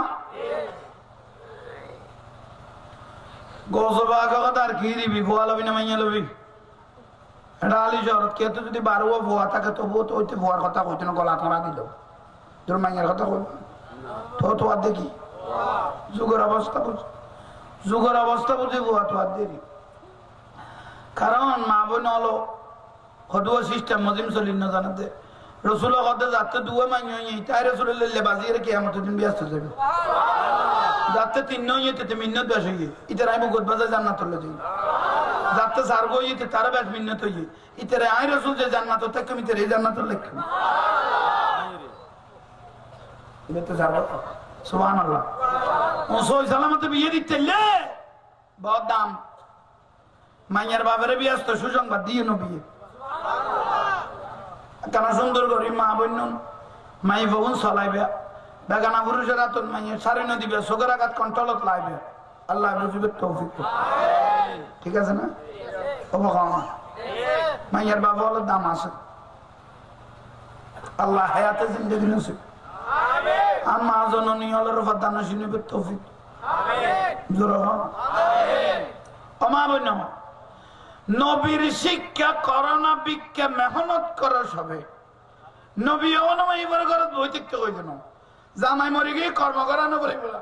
গোসবা কথা আর কি দিবি, ভুয়া লবি না মাইয়া লবি, এটা আলি শহরত কে তো যদি বারো ভুয়া থাকে তবুও তো ওইতে ভুয়ার কথা কইতে না, গলা ধরা দিল তোর মাইয়ার কথা কই তো তো আর দেখি যুগের অবস্থা বুঝ, যুগের অবস্থা বুঝে ভুয়া তো আর দেরি। কারণ মা বোন হলো হদুয়া সিস্টেম মজিম চলিন না জানাতে, রসুল কথা যাতে দুয়া মাইয়া তাই রসুলের লেলে বাজিয়ে কিয়ামতের দিন ব্যস্ত যাবে, যাতে তিন নইতে মিন্নত বেশ হইয়ে ইতার আইব গোদ বাজার জান্নাত লয়ে যাই, যাতে সার গইতে তারা বেশ মিন্নত হইয়ে ইতার আই রসুল যে জান্নাত থেকে মিতের এই জান্নাতের লেখ এটা জানো। সুবহানাল্লাহ। ওসই সালামতে বিয়ে দিতে লে বহুত দাম, মাইয়ার বাবারে ব্যস্ত সুসংবাদ দিয়ে ন বিয়ে, কেন সুন্দর করি মা বন্য মাই ভবন চলাইবে, বেগানা পুরুষের হাতত মাইয়ের সারি নদিবে, চোখের আঘাত কন্ট্রোলত লাইবে, আল্লাহ বুঝিবে তৌফিক। ঠিক আছে না? মাইয়ার বাবা হলো দাম আছে, আল্লাহ হায়াতে জিন্দেগি নসিব, আর মা জননী হলো রফাদান নসিবে তৌফিক। মা বন্য নবীর শিক্ষা করোনা বিক্ষা মেহনত করা সবে নবী ঘরত বই থাকতে কই যেন জামাই মরি গিয়ে কর্ম করা নকরি বলা,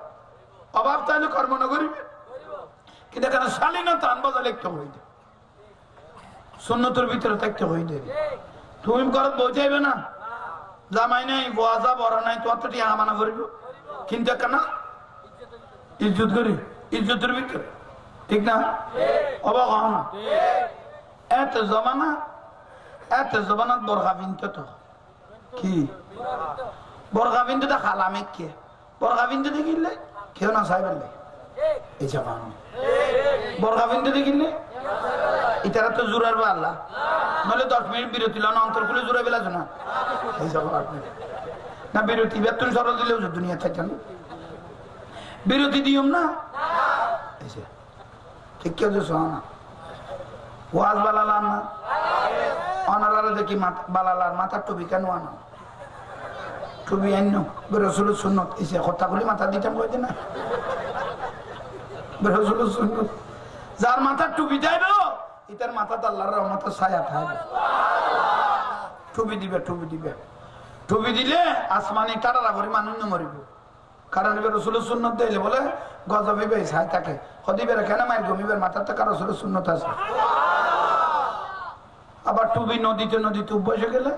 অভাব তাহলে কর্ম নকরিবে, কিন্তু এখানে শালীনতা আনবাজা লিখতে হইতে সুন্নতের ভিতরে থাকতে হইতে। তুমি ঘরত বই যাইবে না, জামাই নাই বোয়াজা বড় নাই, তোমার তো টিয়া মানা করিব, কিন্তু কেন ইজ্জত করি ইজ্জতের ভিতরে, ঠিক না? অবাক হও না, এত জমানাত বরখা বিনতে তো কি বরখা বিনতে তো খালামে কে বরখা বিনতে দেখিলে কেউ না চাই পারলে এই জমা বরখা বিনতে দেখিলে ইতারা তো জোরার বা আল্লাহ নলে 10 মিনিট বিরতি লো না, অন্তর খুলে জোরে বেলা না এই যাব আপনি না বিরতি বেতন সরল দিলেও দুনিয়া থাকেন, বিরতি দিও না ঠিক কেউ না ওয়াজ বালালার না অনারা দেখি বালালার মাথার টুপি কেন আনো, টুপি আইন রসুলের সুন্নত এসে কথা বলি মাথা দিতাম কইতে না, রসুলের সুন্নত যার মাথার টুপি যাইবে ইতার মাথা আল্লাহর রহমতের ছায়া থাকবে, টুপি দিবে টুপি দিবে, টুপি দিলে আসমানি টাটারা ভরি মানুষ মরিব, কারণ রসুলের সুন্নত দিলে বলে গজবে ছায় থাকে, হদিবের কেন মায়ের গমিবের মাথার থেকে রসুলের সুন্নত আছে। আবার টুবি নদীতে নদীতে বসে গেলে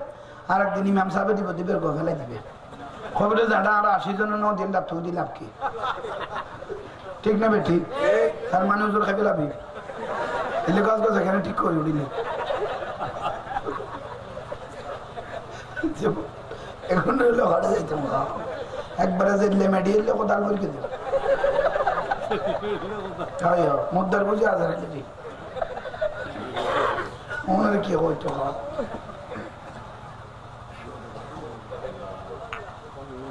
আর একদিন ইমাম সাহেব দিব দিবের গেলে দিবে, খবরে যারা আর 80 জন দিন লাভ তো দিলাম কি, ঠিক না? ঠিক তার মানে ওজোর খাইবে লাভি এলে গাছ গাছ এখানে ঠিক করে উঠিলে এখন রইল ঘরে যাইতাম একবারে যে লেমেডি এলে কোথাল বলকে দিল মুদ্রার বুঝে আজার ওনার কি হইতো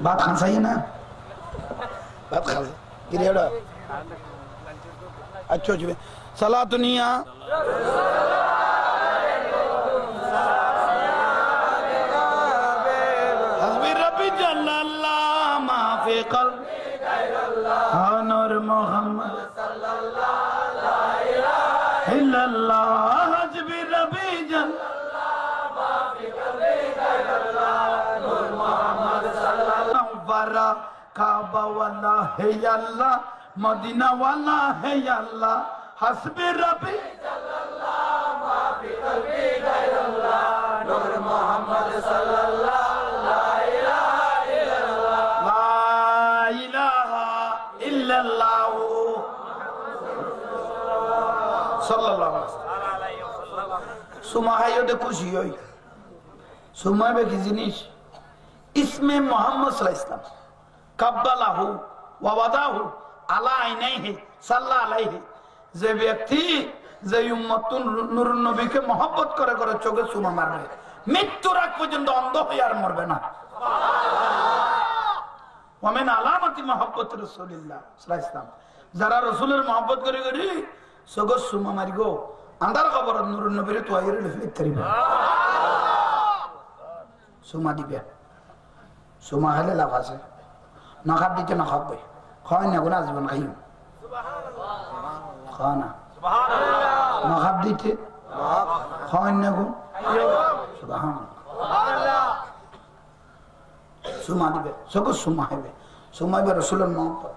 ভাত খান চাই না ভাত খাবে কি রে ওটা আচ্ছা চুবে সালাতুনিয়া হাসবি রাব্বি জাল্লাল্লাহ মা ফি কলবি গায়রুল্লাহ নূর মুহাম্মদ সাল্লাল্লাহ লা ইলাহা ইল্লাল্লাহ হাসবি রাব্বি জাল্লাল্লাহ মা ফি কলবি গায়রুল্লাহ নূর মুহাম্মদ সাল্লাল্লাহ বারা কাবা ওয়ালা হে আল্লাহ মদিনা ওয়ালা হে আল্লাহ হাসবি রাব্বি জাল্লাল্লাহ মা ফি কলবি গায়রুল্লাহ নূর মুহাম্মদ সাল্লাল্লাহ লা ইলাহা ইল্লাল্লাহ লা ইলাহা ইল্লাল্লাহ সাল্লাল্লাহু আলাইহি ওয়াসাল্লাম সুমাহাইতে খুশি হই সুমাবে কি জিনিস ইসমে মুহাম্মদ সাল্লাল্লাহু আলাইহি ওয়াসাল্লাম কাব্বালাহু ওয়া ওয়াদাহু আলা আইনাইহি সাল্লাল্লাহু আলাইহি যে ব্যক্তি যে উম্মতুন নূরুন নবীকে মহব্বত করে করে চোখে সুমা মারবে মৃত্যুর আগ পর্যন্ত অন্ধ হয়ে আর মরবে না সুবহানাল্লাহ ওয়া মিন আলামাতি মুহাব্বতি রাসূলিল্লাহ সাল্লাল্লাহু আলাইহি ওয়াসাল্লাম যারা রাসূলের মহব্বত করে করে চোখে সুমা মারিগো আন্ধার খবর নূরুন নবীর তোয়াইরে লিখতে পারিবে সুমা দিবে সুমা হলে লাভ আছে না খাব দিতে না খাবে খায় না গুনাহ জীবন খাইও সুবহানাল্লাহ খানা সুবহানাল্লাহ না খাব দিতে খায় না গুন সুবহানাল্লাহ সুমা দিবে সব সুমা হবে সুমা হবে রাসূলের মহব্বত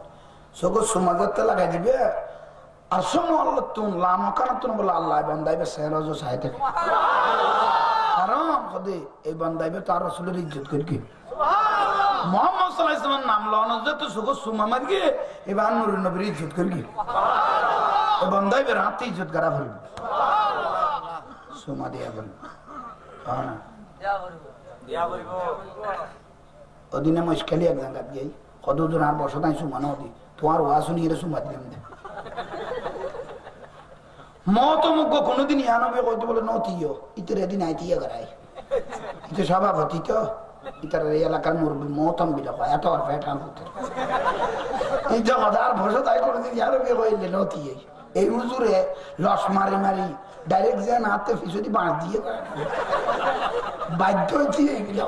সব সুমা করতে লাগাই দিবে আর সুমা আল্লাহ তুন লামাকানাতুন বলে আল্লাহ বান্দাইবে সেরাজো সাইতে কারণ খোদে এই বান্দাইবে তার রাসূলের ইজ্জত করবে মুহাম্মদ সাল্লাল্লাহু আলাইহি ওয়াসাল্লাম নাম লওয়া যত সুখ সুমা মারগে এবার নূরুন নবীর ইজ্জত করবে সুবহানাল্লাহ এই বান্দাই বের হাতে ইজ্জত করা ফেলবে সুবহানাল্লাহ সুমা দিয়া বল হ্যাঁ দিয়া বলবো ওদিনে মুশকিল এক জায়গা গই কতজন আর বসে তাই সুমা না দি তোমার ওয়াজ শুনি এর সুমা দিলাম দে মত মুখ কোনদিন ইয়ানবে কইতে বলে নতিও ইতরে দিন আইতিয়া করাই ইতে সভাপতি তো ইতার এলাকার মুরব্বী মহতম বিলা হয় এত আর ফেটান হতে এই যে হাজার বছর তাই কোনদিন ইয়ানবে কইলে নতি এই হুজুরে লস মারি মারি ডাইরেক্ট যে হাতে ফিসদি বাঁশ দিয়ে বাধ্য হইছি এইগুলা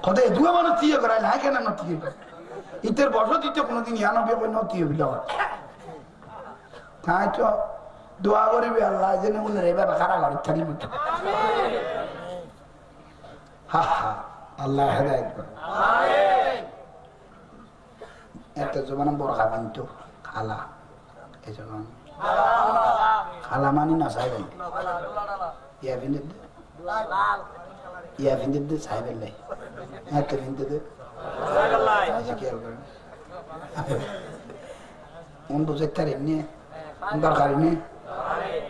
কথা দুয়া মানুষ দিয়ে করাই না কেন নতি ইতের বছর দিতে কোনদিন ইয়ানবে কই নতি বিলা তাই তো দোয়া করিবে আল্লাহ যেন উনি এভাবে খারাপ করে থাকি হা হা আল্লাহ হেদায়েত করে একটা জমানা বড় খাবেন তো খালা এই জমান খালা মানি না সাহেবেন ইয়া ফিন্দির দে সাহেবের লাই একটা ফিন্দি দে খেয়াল করেন মন বুঝে তার এমনি দরকারি নেই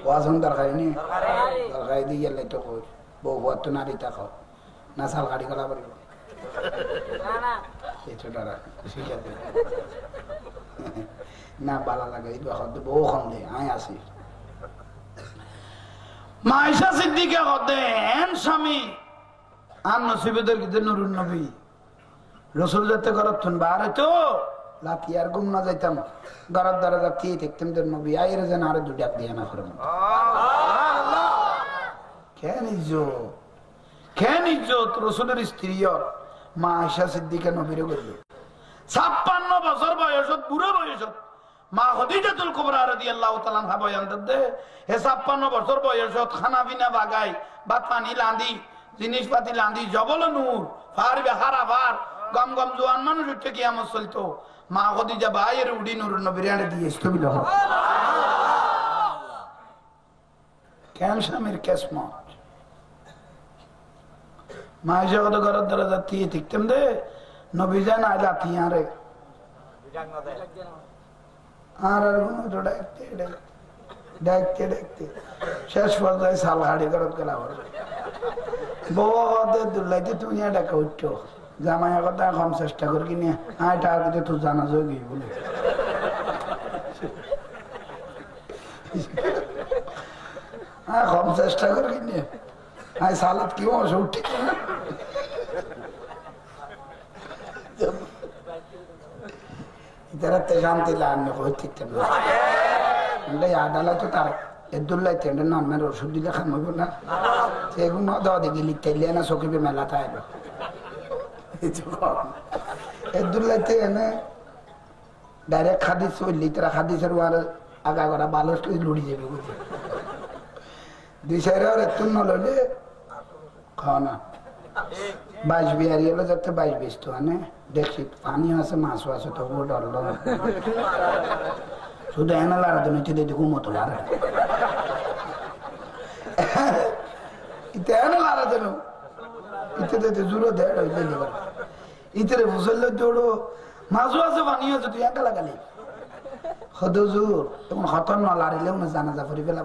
ওয়াজন দরকারি নেই দরকারি দিয়ে গেলে তো কই বউ তো নারী থাকো না সাল গাড়ি করা পারিব না বালা লাগে বউ খন্দে আই আসি মাইশা সিদ্দিকা হতে এন স্বামী আর নসিবেদের কিন্তু নুরুন নবী রসুল যেতে করত বারে তো লাতি আর গুম না যাইতাম গরার দ্বারা যাতি দেখতাম তোর নবী আইরে যেন আরো দুই ডাক দিয়ে না করে কেন ইজ্জত রসুলের স্ত্রী মা আয়েশা সিদ্দিকা নবীরে করল 56 বছর বয়সত বুড়ো বয়সত মা খাদিজাতুল কুবরা রাদিয়াল্লাহু তাআলা আনহা বয়ান দেন হে 56 বছর বয়সত খানা পিনা বাগাই ভাত পানি লাঁদি জিনিসপাতি লাঁদি জবল নূর ফারবে হারাবার গম গম জোয়ান মানুষ উঠে কিয়ামত চলতো মা খাদিজা বাইরে উডি নূরুন নবীর আড়ে দিয়ে স্থবিল হয় কেন স্বামীর কেসমত মা আয়েশা কত ঘরের দ্বারা যাচ্ছি দেখতাম দে নবী যান আজ আতি আরে আর দেখতে দেখতে দেখতে শেষ পর্যায়ে সাল হাড়ি ঘরত গেলা বউ দুলাইতে তুমি ডাকা উঠছো জামাই কথা কম চেষ্টা করি কিনে আয়টা আগে তো জানা যোগী বলে কম চেষ্টা করি কিনে আয় সালত কি অবশ্য উঠি ইতারাতে শান্তি লাগবে হইতে না আদালত তো তার এদুল্লাই তেন্ডে নামের ওষুধ দিলে খামাবো না সেগুলো দাও দেখি লিখতে না চকিবে মেলাতে আইব এদুল্লাইতে এনে ডাইরেক্ট খাদিস চললি তারা খাদিসের ওয়ার আগা করা ভালো লুড়ি যাবে বুঝে দুই সাইড আর এত নলে খাওয়া না 22 বিয়ারি হলো যাতে 22 তো আনে দেখছি পানি আছে মাছও আছে তবুও ডরল শুধু এনে লাড়া তো নিচে দিয়ে ঘুমতো লাড়া ইতে এনে লাড়া দেন ইতে দিতে জুড়ো দেড় হইলে লিবার ইতে ফুসল্লে জোড়ো মাছও আছে পানি আছে তুই একা লাগালি হদজুর তখন হতন না লাড়িলেও না জানাজা করি ফেলা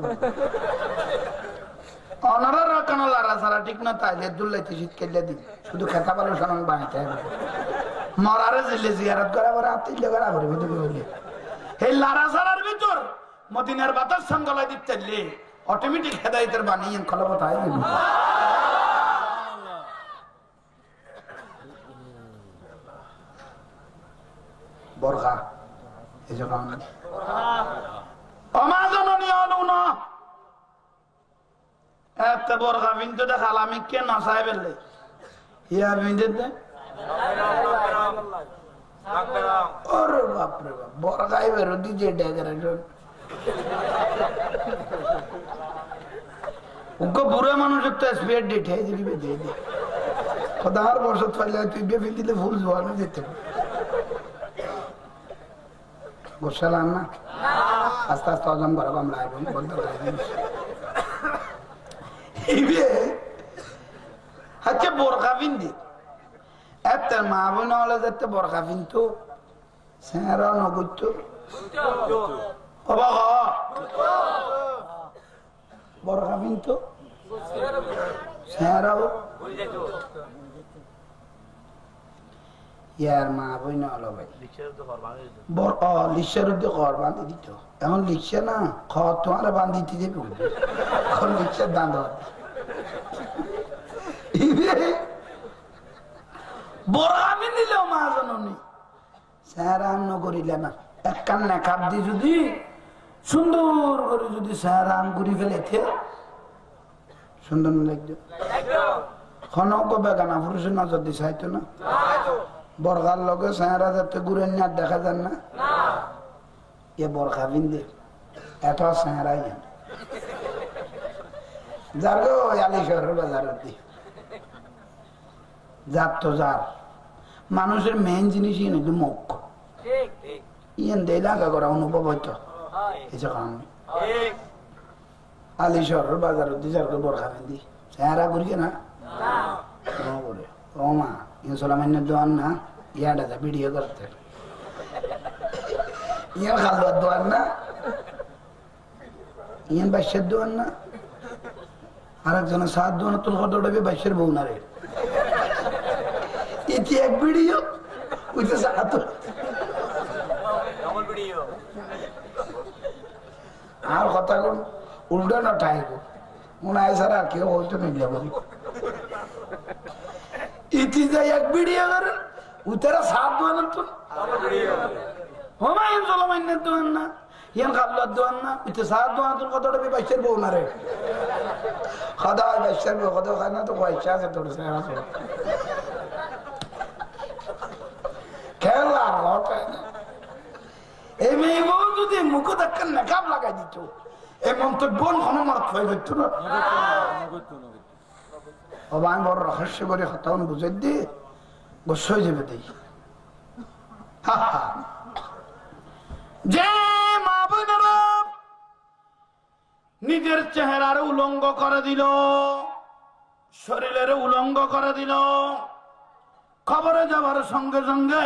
অনারা কেন লাড়া ছাড়া ঠিক না তাই দুল্লাইতে শীত কেলে দিন শুধু খেতা পালো সামান বানাইতে হবে মরারে জিলে জিয়ারত করা করে আত্মীয় করা করে ভিতরে হইলে এই লাড়া ছাড়ার ভিতর মদিনার বাতাস সঙ্গলাই দিতে অটোমেটিক হেদায়তের বানিয়ে খলবত হয় বরখা এই জন্য অমাজননী হলো না একটা বরখা বিন্দু দেখাল আমি কে নাচাই ফেললে ইয়া বিন্দু দে ওরে বাপরে বাপ বরখাই বেরো দিছে ডেকোরেশন উনকো বুড়া মানুষের তো স্পেয়ার ডেট है দিবি দে দে খোদার বর্ষত পাইলে তুই বেবি দিলে ফুল জোয়ানো যেতে গোসালাম না আস্তে আস্তে হজম করা কম লাগবে বলতে পারি হচ্ছে বোরখা বিন্দি একটা মা বোন হলে যাতে বোরখা বিনতো সেরা নগত্য বোরখা বিনতো সেরাও ইয়ার মা বোন হলো ভাই লিখার উদ্যোগ ঘর বাঁধি দিত এখন লিখছে না খর তোমার বান্ধিতে যাবে এখন লিখছে দাঁত বড় আমি নিলেও মা জানি স্যারান্ন করিলে না এক কান্না কাপ দি যদি সুন্দর করে যদি স্যারান করি ফেলেছে সুন্দর লাগবে খনক বেগানা পুরুষের নজর দিয়ে চাইতো না বরখার লগে স্যারা যাতে ঘুরে না দেখা যান না এ বরখা বিন্দে এত স্যারাই যার গো আলি শহরের বাজারের দিকে যার তো যার মানুষের মেইন জিনিসই নাকি মুখ ইয়েন দেয় লাগা করা অনুভব হইতো কিছু কারণে আলি শহরের বাজারের দিকে যার বরখা বিন্দি স্যারা করি না করে ও মা ইনসলামান্য দোয়ান না ইয়াটা ভিডিও করতে ইয়ার খালুয়ার দোয়ান না ইয়ান বাইশের দোয়ান না আর একজনের সাত দোয়ান তোর কত উঠবে বাইশের বউ না রে এটি এক ভিডিও উঠে সাত আর কথা কোন উল্টা না ঠাইব মনে হয় স্যার আর কেউ হইতো নিলে বলি ইতি যাই এক ভিডিও করেন উতারা সাত দোয়ান তো হমায়ুন সলামাইনের দোয়ান না ইয়ান খাল্লার দোয়ান না ইতে সাত দোয়ান তোর কত উঠবে বাইশের বউ না রে খাদা বাইশের বউ কত খায় না তো পয়সা আছে তোর স্যার খেলা এই মেয়ে বউ যদি মুখ দেখান মেকআপ লাগাই দিত এই মন্তব্য হনুমাত হয়ে যেত না আমি বড় রহস্য করে হতাম বুঝে দিয়ে গোস হয়ে যাবে দেই যে মা বোনেরা নিজের চেহারার উলঙ্গ করে দিল শরীরের উলঙ্গ করে দিল খবরে যাবার সঙ্গে সঙ্গে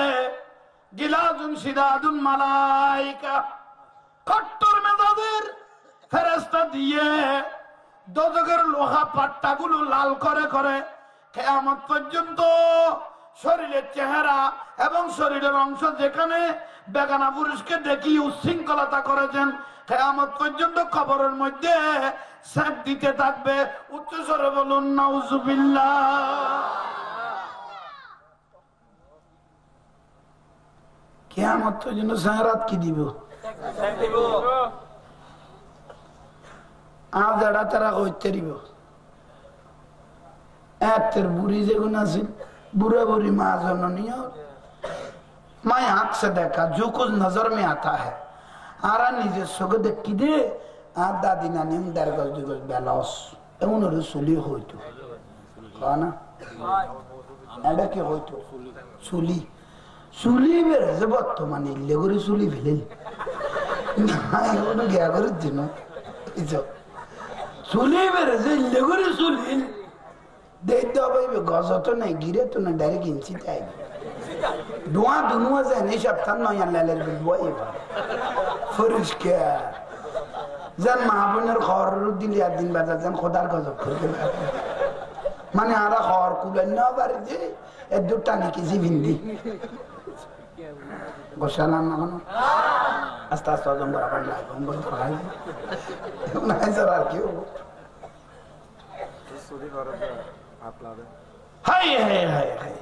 গিলাদুন সিদাদুন মালাইকা কট্টর মেজাজের ফেরেশতা দিয়ে দোজখের লোহা পাট্টাগুলো লাল করে করে কিয়ামত পর্যন্ত শরীরের চেহারা এবং শরীরের অংশ যেখানে বেগানা পুরুষকে দেখি উচ্ছৃঙ্খলতা করেছেন কিয়ামত পর্যন্ত কবরের মধ্যে সেক দিতে থাকবে উচ্চ স্বরে বলুন নাউজুবিল্লাহ কিয়ামত পর্যন্ত সারাত কি দিব আর যারা তারা কইতে দিব এতের বুড়ি যেগুন আছে बुरा बुरी माँ जननी और मैं आँख से देखा जो कुछ नजर में आता है आरा निजे सुगध किदे आ दादी नानी हम दरगल जुगल बेलास एवं रसूली होई तो खाना ऐडा के होई तो सूली सूली भी रज़बत तो माने लेगोरी सूली भेले ना ये वो क्या कर दिनो इसे सूली भी रज़े लेगोरी सूली देखते हो भाई गज़ तो नहीं गिरे तो ना डायरेक्ट इंसिट आएगी दुआ दुनुआ से नहीं शब्दान ना यार ले ले बुआ ये बात फर्ज क्या जन महाबूनर खारूद दिल याद दिन बाद जन खुदार गज़ब करके माने आरा खार कुल ना बरजे एक दुट्टा नहीं किसी बिंदी गोशाला ना कनो अस्ता अस्ता जम बराबर लाइक हम बोल पढ़ाई ना ऐसा बार क्यों हाय हाय हाय हाय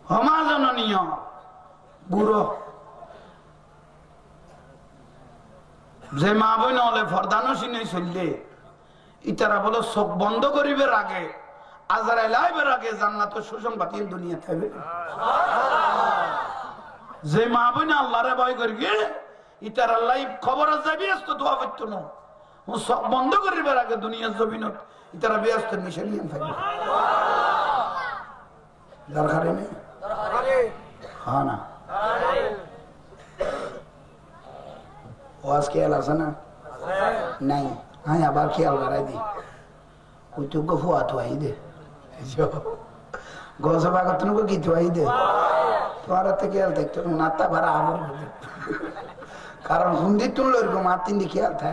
हमारा निया बुरो जे মা বোন হলে ফরদানসি নেই চললে ইতারা বলো চোখ বন্ধ করিবার আগে আজরাইল আইবার আগে জান্নাত ও সুসংবাদ এই দুনিয়াতে হবে যে মা বোন আল্লাহরে ভয় করিবে ইতারা লাইভ খবর যাবি আস্ত দোয়া করতে না ও চোখ বন্ধ করিবার আগে দুনিয়ার জমিনত ইতারা ব্যস্ত নিশানিয়ান থাকবে দরকারে নেই हाँ ना वास क्या लासा ना नहीं हाँ यहाँ बार क्या लगा रही थी कोई तो गफू आतो आई दे जो गौसभा का तुमको कितो आई दे तुम्हारा तो क्या लगता है नाता भरा आवर कारण हुंदी तुम लोग को मारती नहीं क्या था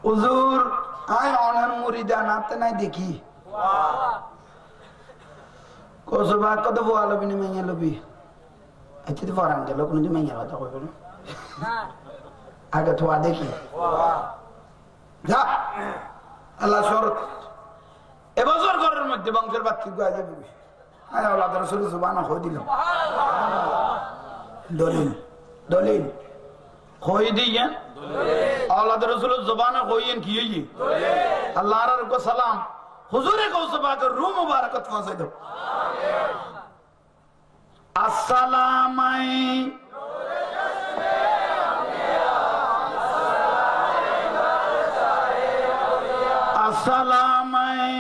उज़ूर आए ऑनर मुरीदा नाते नहीं देखी कोसबा कद वो आलो भी नहीं मैं ये लो भी अच्छे तो फॉरन के लोग नहीं मैं ये बात कोई बोलो आगे तो आधे की जा अल्लाह शोरत ए बाजार कर रहे मध्य बंगशर बात की गुआज़ भी आया औलाद रसूल ज़ुबान खो दिलो दलील दलील खोई दी है औलाद रसूल ज़ुबान खोई हैं किए ये अल्लाह रब को सलाम हुजूर गौसबा के रूह मुबारकत फंसे दो अस्सलामाई अस्सलामाई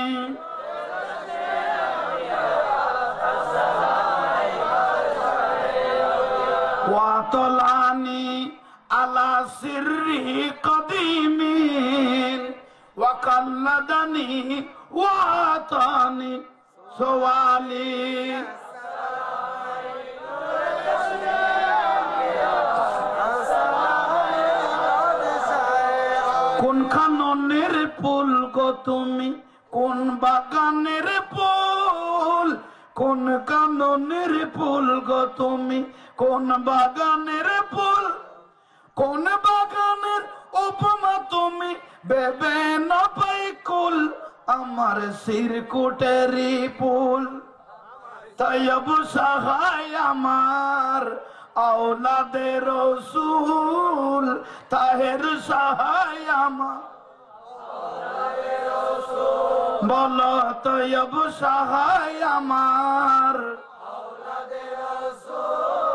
वातलानी अला सिर्री कदीमीन वकल्लदनी वातानी सवाली কোন খানের ফুল গো তুমি কোন বাগানের ফুল কোন কাননের ফুল গো তুমি কোন বাগানের ফুল কোন বাগানের উপমা তুমি বেবে না পাই কুল আমার সিরকুটেরি পুল তয়ব সহায় আমার औलादे रसूल ताहिर सहाय আমার बोलो तयब सहाय আমার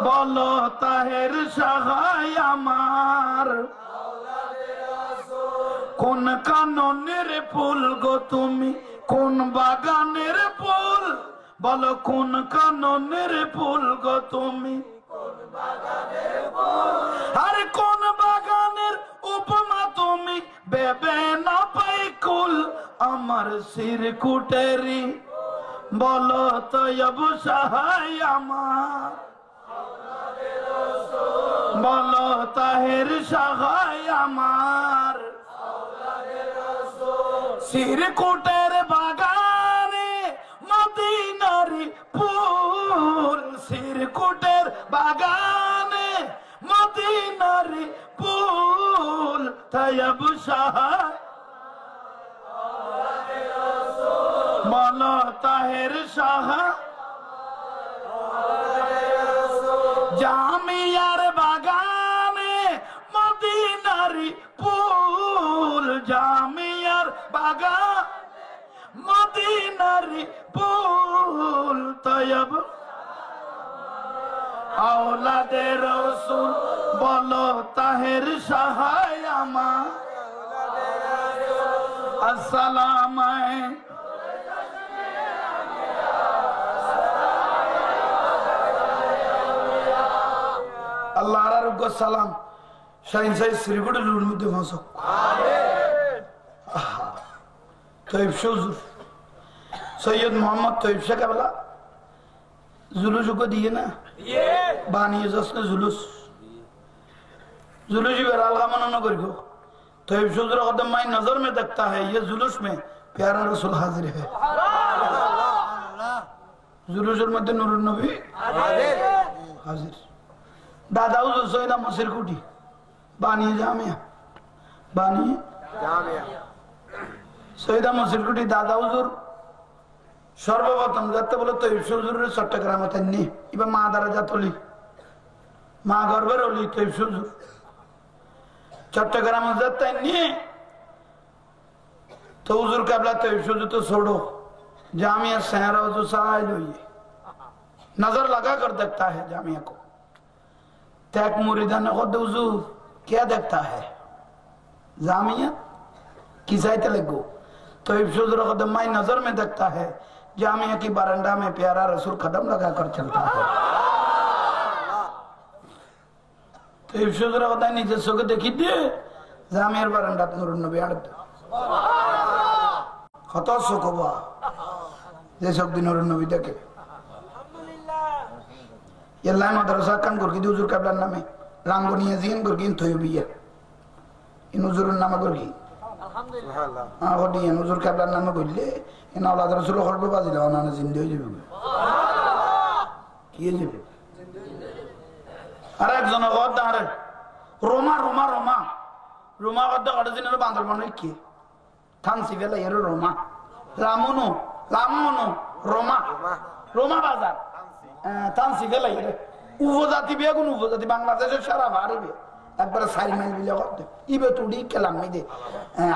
बोलो ताहिर सहाय আমার কোন কাননের ফুল গো তুমি কোন বাগানের ফুল বলো কোন কাননের ফুল গো তুমি আর কোন বাগানের উপমা তুমি বেবে না পাই কুল আমার সিরকুটেরি বলো তয়ব সহায় আমার বলো তাহের সহায় আমার সিরকুটের বাগানে মদিনারি ফুল সিরকুটের বাগানে মদিনারি ফুল তয়ব সহায় বলো তাহের সহায় জামিয়ার বাগানে মদিনারি ফুল জামিয়ার বাগান মদিনারি ফুল তয়ব আওলাদে রাসূল বলো তাহের সহায় আমার আসসালাম আল্লাহ আরোগ্য সালাম শাহিন সাহেব শ্রীগুড়ের মধ্যে ভাষক তৈব হুজুর সৈয়দ মোহাম্মদ তৈব শেখ বলা जुलूस को दिए ना बानी जसने जुलूस जुलूस ही बहरहाल का मना न करो तो ये शुद्र कदम माई नजर में देखता है ये जुलूस में प्यारा रसूल हाजिर है जुलूस मध्य नूर नबी हाजिर दादा हुजूर सैयदा मसिर कुटी बानी जामिया बानी सैयदा मसिर कुटी दादा हुजूर সর্বপ্রথম যাতে বলে তৈব হুজুরের চট্টগ্রামে তেননি এবার মা দ্বারা যাতলি মা গর্বের অলি তৈব হুজুর চট্টগ্রামে যাতেননি তো হুজুর কাবলা তৈব হুজুর তো छोड़ो जामिया सहरा जो साइल हुई नजर लगा कर देखता है जामिया को तैक मुरीदा ने खुद हुजूर क्या देखता है जामिया किसायत लगो तैब हुजूर खुद माई नजर में देखता है जामिया की बरंडा में प्यारा रसूल कदम लगा कर चलता है तो इफ्शुजरा होता है नीचे सो के देखी दे जामिया बरंडा नूर नबी आड़ कत सुख हुआ जे सब दिन नूर नबी देखे ये लाइन मदरसा कान गुरकी हुजूर काबला नामे रांगोनिया जीन गुरकी थोयबिया इन हुजूर नाम गुरकी अल्हम्दुलिल्लाह हां वो दिए हुजूर काबला नाम बोलले इन औलाद रसूल खरबे बाजी लाना ने जिंदे हो जाबे की जाबे अरे एक जना गद दारे रोमा रोमा रोमा रोमा गद गड जिने बांदर बने की थान सिवेला येरो रोमा लामुनो लामुनो रोमा रोमा बाजार थान सिवेला येरो উপজাতি বেগুন উপজাতি বাংলাদেশের সারা ভারবে একবার 4 মাইল বিলে করতে ইবে টুডি কেলাম মিদে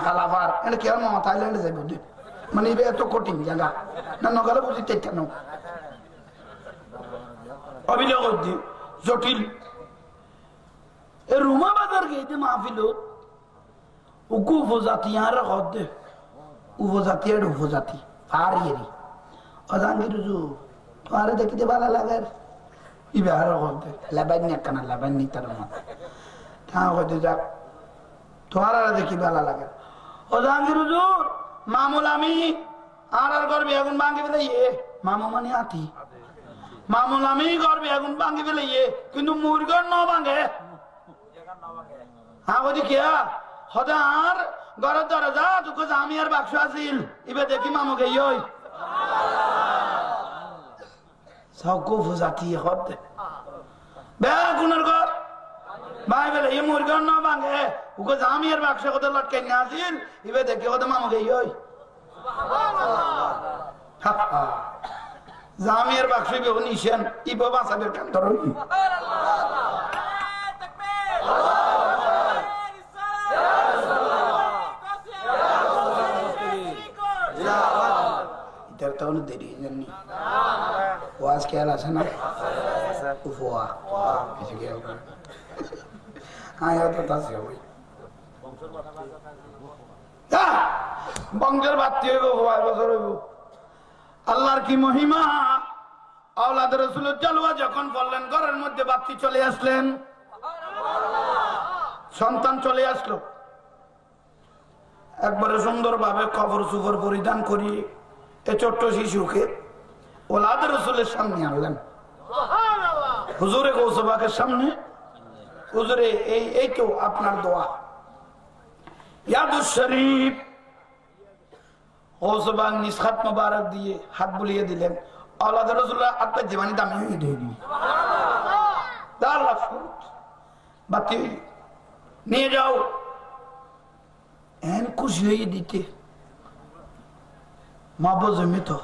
হালাফার এনে কেন থাইল্যান্ডে যাইব দে মানে ইবে এত কঠিন জায়গা না নগলে বুঝিতে কেন অভিযোগ দি জটিল এ রুমা বাজার গেতে মাহফিল উকু উপজাতি আর গদে উপজাতি আর উপজাতি আর ইরি অজাঙ্গির জু তোরে দেখিতে ভালো লাগে ইবে আর গদে লাবানি কানা লাবানি তার মত তা গদে যা তোরা দেখি ভালো লাগে অজাঙ্গির জু মামুল আমি আর ঘর বেগুন ভাঙি ফেলে ইয়ে মামু মানে আতি মামুল আমি ঘর বেগুন ভাঙি ফেলে ইয়ে কিন্তু মুরগর ন ভাঙে হ্যাঁ ওদি কিয়া হদার ঘর দরজা দুঃখ জামিয়ার বাক্স আছিল ইবে দেখি মামুকে ইয় সাউকুফ জাতি হদ বেগুনের ঘর ভাই বলে এই মুরগর ন ভাঙে উকে জামিয়ার বাক্স কত লটকে না আছিল ইবে দেখি হদ মামুকে ইয় জামিয়ার বাক্স ইবে নিছেন ইবে বাঁচাবের কাম ধরই इधर तो उन्हें देरी नहीं वाज क्या लासा ना उफवा ऐसे क्या हाँ यार तो ताज़ है वही बंगल बात ये वो हुआ बस और वो अल्लाह की महिमा औलाद रसूल जलवा जखन बोलें घरेर मध्य बाती चले आसलें सन्तान चले आसलो একবারে সুন্দর ভাবে কবর সুবর পরিধান করি এই ছোট্ট শিশুকে ওলাদ রাসূলের সামনে আনলেন হুজুরে গৌসবাকের সামনে হুজুরে এই তো আপনার দোয়া ইয়াদুস শরীফ গৌসবাক নিসখাত মোবারক দিয়ে হাত বুলিয়ে দিলেন ওলাদ রাসূলের হাতে জীবনী দামি হয়ে গেল দার রাসূল বাতি নিয়ে যাও एन कुछ नहीं देते माँ बाप जमी तो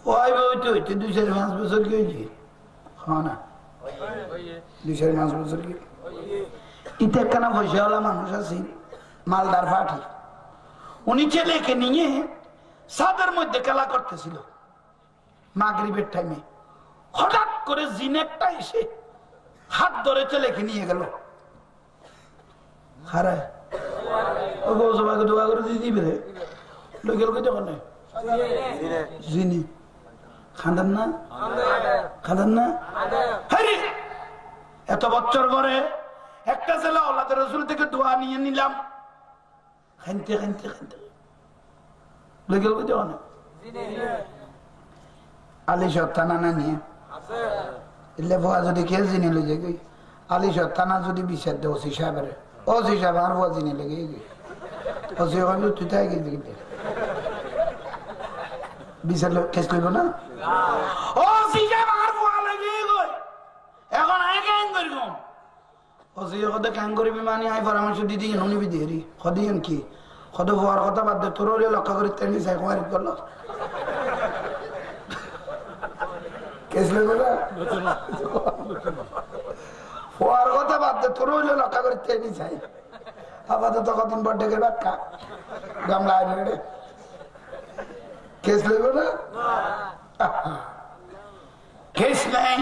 वो आई वो तो इतने दूसरे मांस बसर गए जी হ্যাঁ না 2.5 বছর কি ইতে একখানা পয়সাওয়ালা মানুষ আছে মালদার ফাটি উনি ছেলেকে নিয়ে ছাদের মধ্যে খেলা করতেছিল মাগরিবের টাইমে হঠাৎ করে জিনেরটা এসে হাত ধরে ছেলেকে নিয়ে গেল হারে ও গোসবাকে দোয়া করে দিয়ে দিবে লোকের লোকে যখন জিনি খাঁদেন না খাঁদেন না হ্যাঁ এত বছর পরে একটা ছেলে আল্লাহর রাসূল থেকে দোয়া নিয়ে নিলাম খানতে খানতে খানতে লোকের লোকে যখন আলি সত্তানা না নিয়ে এলে ভুয়া যদি কে জিনে লেগে গই আলি সত্তানা যদি বিচার দে ওসি সাহেবের ওসি সাহেব আর ভুয়া জিনে লেগে গই ওসি ভাবি তুই তাই গেলি বিচার কেস লইব না ওসি সাহেব আর ভুয়া লেগে গই এখন আই কেন করব ওসি কত কেন করবি মানে আই পরামর্শ দিদি ননিবি দেরি খদিয়েন কি কত ভুয়ার কথা বাদ দে তোর লক্ষ্য করে তেমনি চাই কোয়ারি করলো কথা বাদ দে তোর হইলে লক্ষ্য করে তেমনি চাই আপাতত কদিন পর ডেকে বাক্কা গামলা আইনে কেস লইব না কেস নেই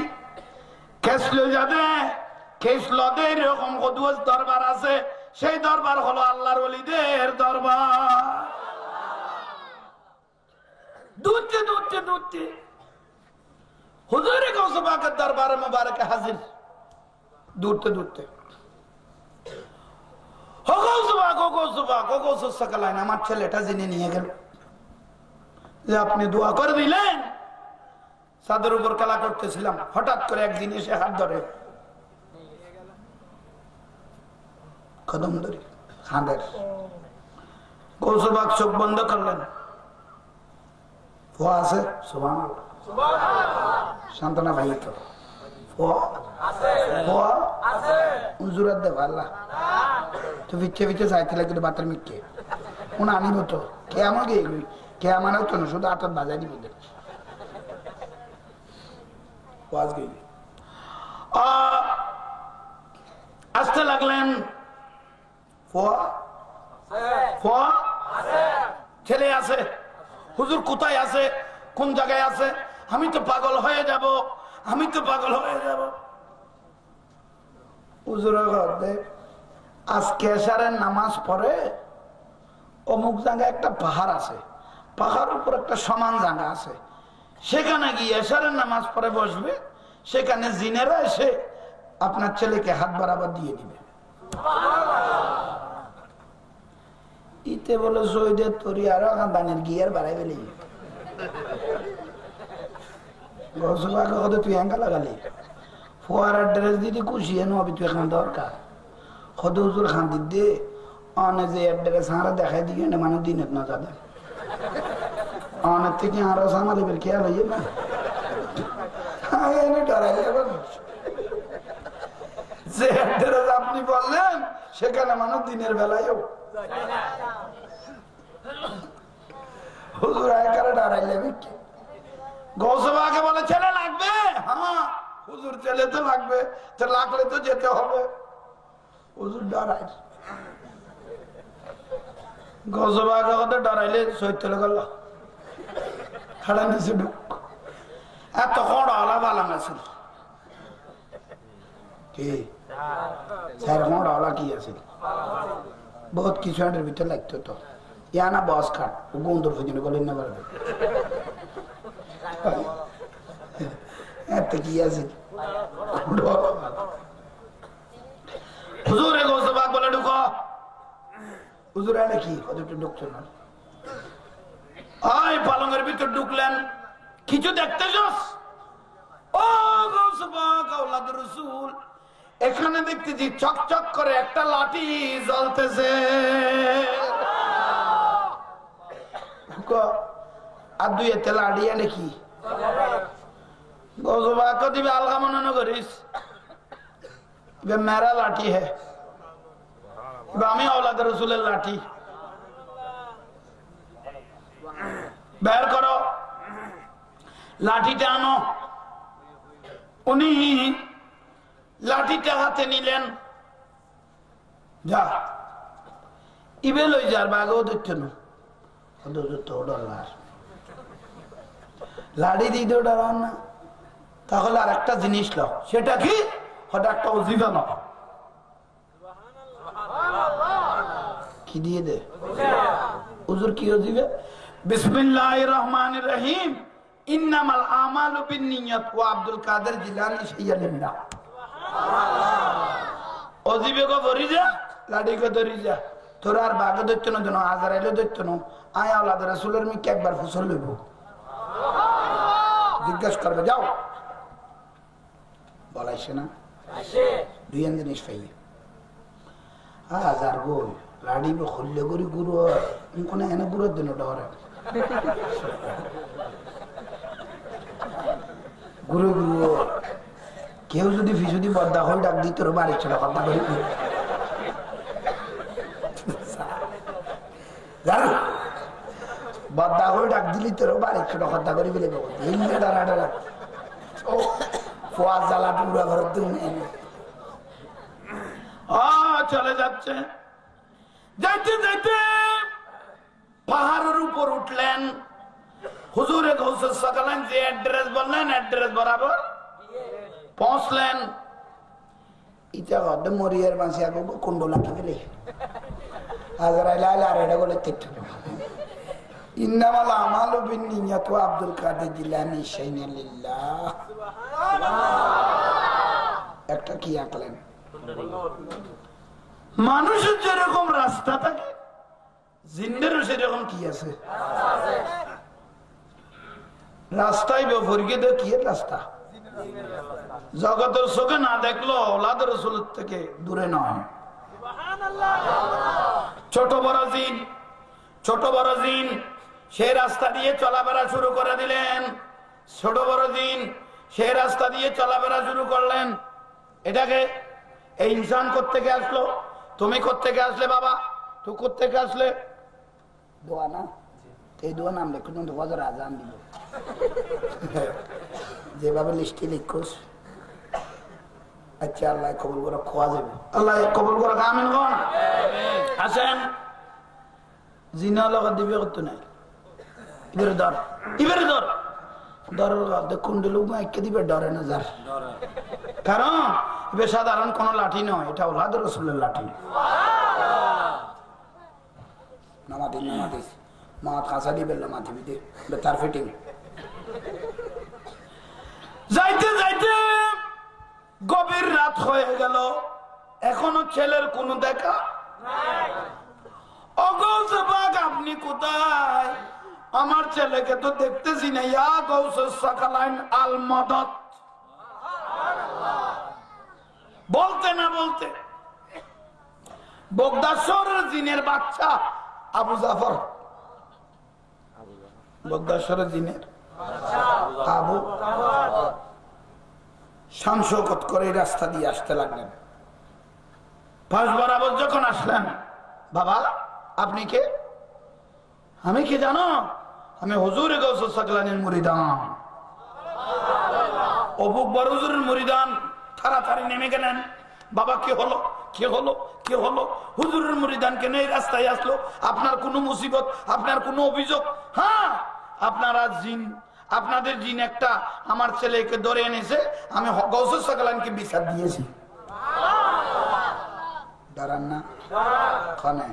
কেস লই যাবে কেস লদে এরকম কদুয়াস দরবার আছে সেই দরবার হলো আল্লাহর ওলিদের দরবার দূরতে দূরতে দূরতে হুজুরে গৌসে পাকের দরবারে মুবারকে হাজির দূরতে দূরতে আমার ছেলেটা জেনে নিয়ে গেল যে আপনি দোয়া করে দিলেন চাঁদের উপর খেলা করতেছিলাম হঠাৎ করে একদিন এসে হাত ধরে কদম ধরে খাঁদের কৌশবাক চোখ বন্ধ করলেন ফোয়া আছে সুবহানাল্লাহ সান্ত্বনা ভাই তো পিছিয়ে পিছিয়ে চাইছিল কিন্তু বাতের মিটকে উনি আনিব তো কে আমাকে কে আমার তো না শুধু আটার বাজাই দিব আসতে লাগলেন ছেলে আছে হুজুর কোথায় আছে কোন জায়গায় আছে আমি তো পাগল হয়ে যাব আমি তো পাগল হয়ে যাব হুজুরের ঘরে আজকে এশারের নামাজ পড়ে অমুক জায়গায় একটা পাহাড় আছে পাহাড়ের উপর একটা সমান জায়গা আছে সেখানে গিয়ে এশারের নামাজ পড়ে বসবে সেখানে জিনেরা এসে আপনার ছেলেকে হাত বরাবর দিয়ে দিবে ইতে বলে শহীদের তরি আরো দানের গিয়ার বাড়াই বেলে তুই এঙ্কা লাগালি ফোয়ারার ড্রেস দিদি কুশিয়ে নবি তুই এখন দরকার কত হুজুর খান দিদি অনে যে ড্রেস হারা দেখাই দিয়ে মানে দিনের না যাবে অনেক থেকে আরো সামাল এবার খেয়াল হইয়ে না যে ড্রেস আপনি বললেন সেখানে মানুষ দিনের বেলায়ও হুজুর আয়কারে ডারাইলে বিকে গৌসবাকে বলে ছেলে লাগবে হ্যাঁ হুজুর ছেলে তো লাগবে তো লাগলে তো যেতে হবে হুজুর ডারাই গৌসবাকে কথা ডারাইলে সৈত্যলে গেল খাড়া নিচে ঢুক এত কড়া আলা বালা আছে কি স্যার কড়া আলা কি আছে বহুত কিছু এর ভিতরে লাগতো তো ইয়া না বস খাট গুন্দর ফুজনে গলেন না পারবে এত কি আছে হুজুরে গৌসবাক বলে ঢুকো হুজুর আলে কি ওদের ঢুকছো না আয় পালঙ্গের ভিতর ঢুকলেন কিছু দেখতেছস ও গৌসবাক আওলাদ রাসূল এখানে দেখতেছি চকচক করে একটা লাঠি জ্বলতেছে আর দুই এতে লাড়িয়া নাকি গৌসবাক দিবে আলগা মনে না করিস মেরা লাঠি হ্যাঁ আমি আওলাদ রাসূলের লাঠি বের করো লাঠিটা আনো উনি লাঠিটা হাতে নিলেন, যা ইবে লই যার বাগেও দেখছে না লাড়ি দিতে ডরান না, তাহলে আর একটা জিনিস লো, সেটা কি হঠাৎ একটা অজিফা না কি দিয়ে দে হুজুর কি অজিফা? বিসমিল্লাহির রহমানির রহিম ইন্নামাল আমালু বিন্নিয়াত ওয়া আব্দুল কাদের জিলানী শাইয়ালিল্লাহ। অজিফা কো ভরি যা, লাড়ি কো ধরি যা, তোর আর বাগে ধরতে না, যেন আজরাইলে ধরতে না, আয় আওলাদ রাসূলের মিকে একবার ফুসল লইব, জিজ্ঞেস করবে যাও বলাইছে না দুই জিনিস পাই হাজার গোল লাড়ি খুললে করি গুরু কোন এনে গুরুর দিন ডরে গুরু গুরু কেউ যদি ফিসুদি বদ্দা হয়ে ডাক দিই তোর বাড়ি ছিল কথা করি বদ্দা হয়ে ডাক দিলি তোর বাড়ি ছিল কথা করি বলে ডারা ডারা ফোয়াজ জ্বালা পুরা ঘর চলে যাচ্ছে। যাইতে যাইতে পাহাড়ের উপর উঠলেন, হুজুরে গৌসে সকালেন যে অ্যাড্রেস বললেন অ্যাড্রেস বরাবর পৌঁছলেন। ইটা গড মরিয়ার মাসে আগে কুন্ড লাগি গেলে আজরাইল আর এটা বলে তিট ইন্নামাল আমালু বিন্নিয়াত ওয়া আব্দুল কাদের জিলানী শাইয়ালিল্লাহ। একটা কি আঁকলেন? মানুষের যেরকম রাস্তা থাকে জিন্দেরও সেরকম কি আছে রাস্তায় বেফরকে দেখিয়ে রাস্তা জগতের চোখে না দেখলো ওলাদ রাসূলের থেকে দূরে নয়। ছোট বড় জিন সে রাস্তা দিয়ে চলাফেরা শুরু করে দিলেন। ছোট বড় জিন সে রাস্তা দিয়ে চলাফেরা শুরু করলেন। এটাকে এই ইনসান কোত্থেকে আসলো? তুমি কোত্থেকে আসলে বাবা? তুই কোত্থেকে আসলে? দোয়া না, এই দোয়া নাম লিখুন ফজর আজান দিল যেভাবে লিস্টে লিখোস। আচ্ছা আল্লাহ কবুল করে খোয়া যাবে, আল্লাহ কবুল করে আমিন কোন আসেন। জিনা লগা দিবে কত নাই ইবের দর দর কুন্ডে লোক একে দিবে ডরে না যার, কারণ এবার সাধারণ কোন লাঠি নয়, এটা ওলাদ রাসূলের লাঠি। নামাদিস মা খাসা দিবে মাথি বিদে তার ফিটিং। যাইতে যাইতে গভীর রাত হয়ে গেল, এখনো ছেলের কোনো দেখা নাই। আপনি কোথায়? আমার ছেলেকে তো দেখতেছি না। ইয়া গৌসুস সাকালাইন আল মাদাদ বলতে না বলতে বগদাদ শহরের জিনের বাচ্চা আবু জাফর, বগদাদ শহরের জিনের আবু শান শৌকত করে রাস্তা দিয়ে আসতে লাগলেন। পাশ বরাবর যখন আসলেন, বাবা আপনি কে? আমি কি জানো? আমি হুজুর গৌসুস সাকলানির মুরিদান। অবুক বড় হুজুরের মুরিদান তাড়াতাড়ি নেমে গেলেন। বাবা কি হলো কি হলো কি হলো? হুজুরের মুরিদান কেন এই রাস্তায় আসলো? আপনার কোনো মুসিবত, আপনার কোনো অভিযোগ? হ্যাঁ আপনারা জিন, আপনাদের জিন একটা আমার ছেলেকে ধরে এনেছে, আমি গৌসুস সাকলানকে বিচার দিয়েছি। দাঁড়ান না খানে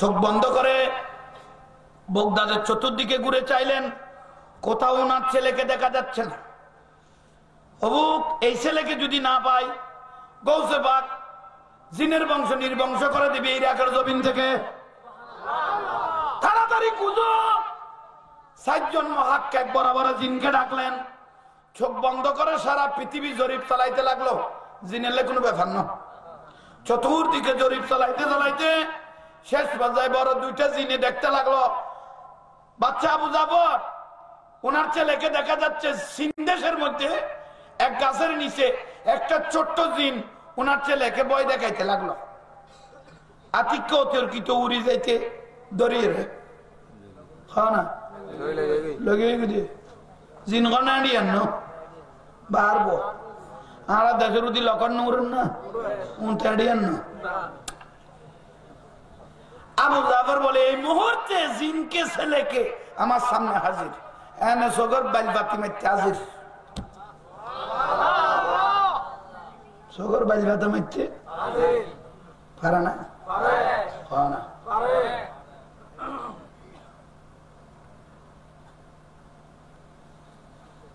চোখ বন্ধ করে বগদাদের চতুর্দিকে ঘুরে চাইলেন, কোথাও ওনার ছেলেকে দেখা যাচ্ছে না। অবুক এই ছেলেকে যদি না পাই গৌসে পাক জিনের বংশ নির্বংশ করে দিবে ইরাকের জমিন থেকে। তাড়াতাড়ি খুঁজো। 7 জন মহাক্কেক বড় বড় জিনকে ডাকলেন, চোখ বন্ধ করে সারা পৃথিবী জরিপ চালাইতে লাগলো। জিনেলে কোনো ব্যাপার না, চতুর্দিকে জরিপ চালাইতে চালাইতে শেষ পর্যায়ে বড় 2টা জিনে দেখতে লাগলো। বাচ্চা আবু জাফর ওনার ছেলেকে দেখা যাচ্ছে সিন্ধেশের মধ্যে এক গাছের নিচে একটা ছোট্ট জিন ওনার ছেলেকে ভয় দেখাইতে লাগলো। আতিক্য অতর্কিত উড়ি যাইতে দরিয়ে রে, হ্যাঁ না লগে গিয়ে জিন গনাড়ি আনো বারবো আরা দেশরুদি লকন নুরন না উনতাড়ি আনো আবু জাফর বলে এই মুহূর্তে জিনকে ছেলেকে আমার সামনে হাজির এনে সগর বাইলবাতি মে হাজির সগর বাইলবাতি মে হাজির পারে না পারে না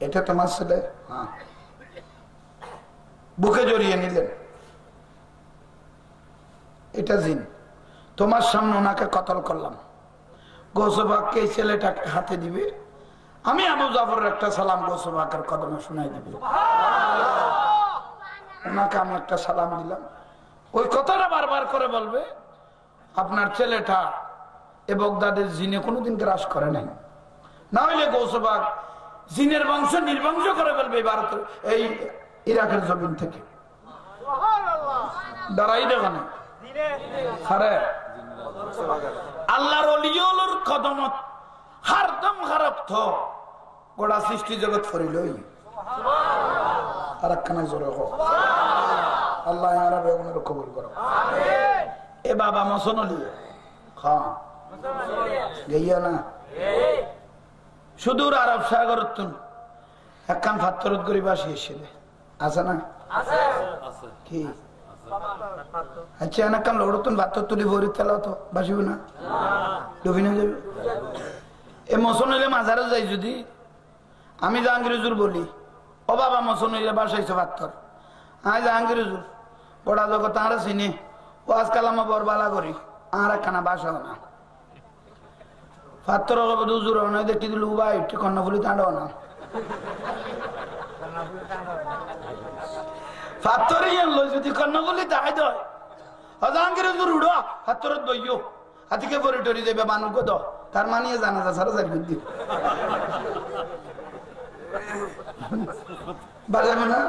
এটা তোমার ছেলে হ্যাঁ বুকে জড়িয়ে নিলেন এটা জিন তোমার সামনে ওনাকে কতল করলাম গোসবাককে এই ছেলেটাকে হাতে দিবে আমি আবু জাফরের একটা সালাম গোসবাকের কদমে শোনাই দিবে ওনাকে আমি একটা সালাম দিলাম ওই কথাটা বারবার করে বলবে আপনার ছেলেটা এ বগদাদের জিনে কোনোদিন গ্রাস করে নাই না হইলে গোসবাক জিনের বংশ নির্বংশ করে ফেলবে ভারতের এই ইরাকের জমিন থেকে দাঁড়াই দেখানে আল্লাহর ওলিয়ুল কদমত হারদম খারাপ গোটা সৃষ্টি জগৎ ফরিলই আর একখানা জোরে হোক আল্লাহ আমরা বেগুনের কবুল করো এ বাবা মসনলি হ্যাঁ গইয়া না সুদূর আরব সাগর একখান ফাত্তরত গরিব আসিয়েছিল আছে না কি আচ্ছা এনাকান লড়তুন ভাত্তর তুলি ভরি তেলাও তো বাসিব না ডুবি না যাবে এ মসন হইলে মাঝারে যাই যদি আমি জাহাঙ্গীর হুজুর বলি ও বাবা মসন হইলে বাসাইছো ভাত্তর আমি জাহাঙ্গীর হুজুর বড়া জগৎ তাঁরা চিনি ও আজকাল আমার বরবালা করি আর একখানা বাসা না ফাত্তর হুজুর দেখি দিল ভাই কর্ণফুলি তাঁড়াও না ফাত্তর যদি কর্ণফুলি তাই দয় জাহাঙ্গীর হুজুর উড়ো ফাত্তরত বইও হাতিকে পরে টরি দেবে মানুষ তো তার মানিয়ে জানা যা সারা সারি বুদ্ধি বাজাবে না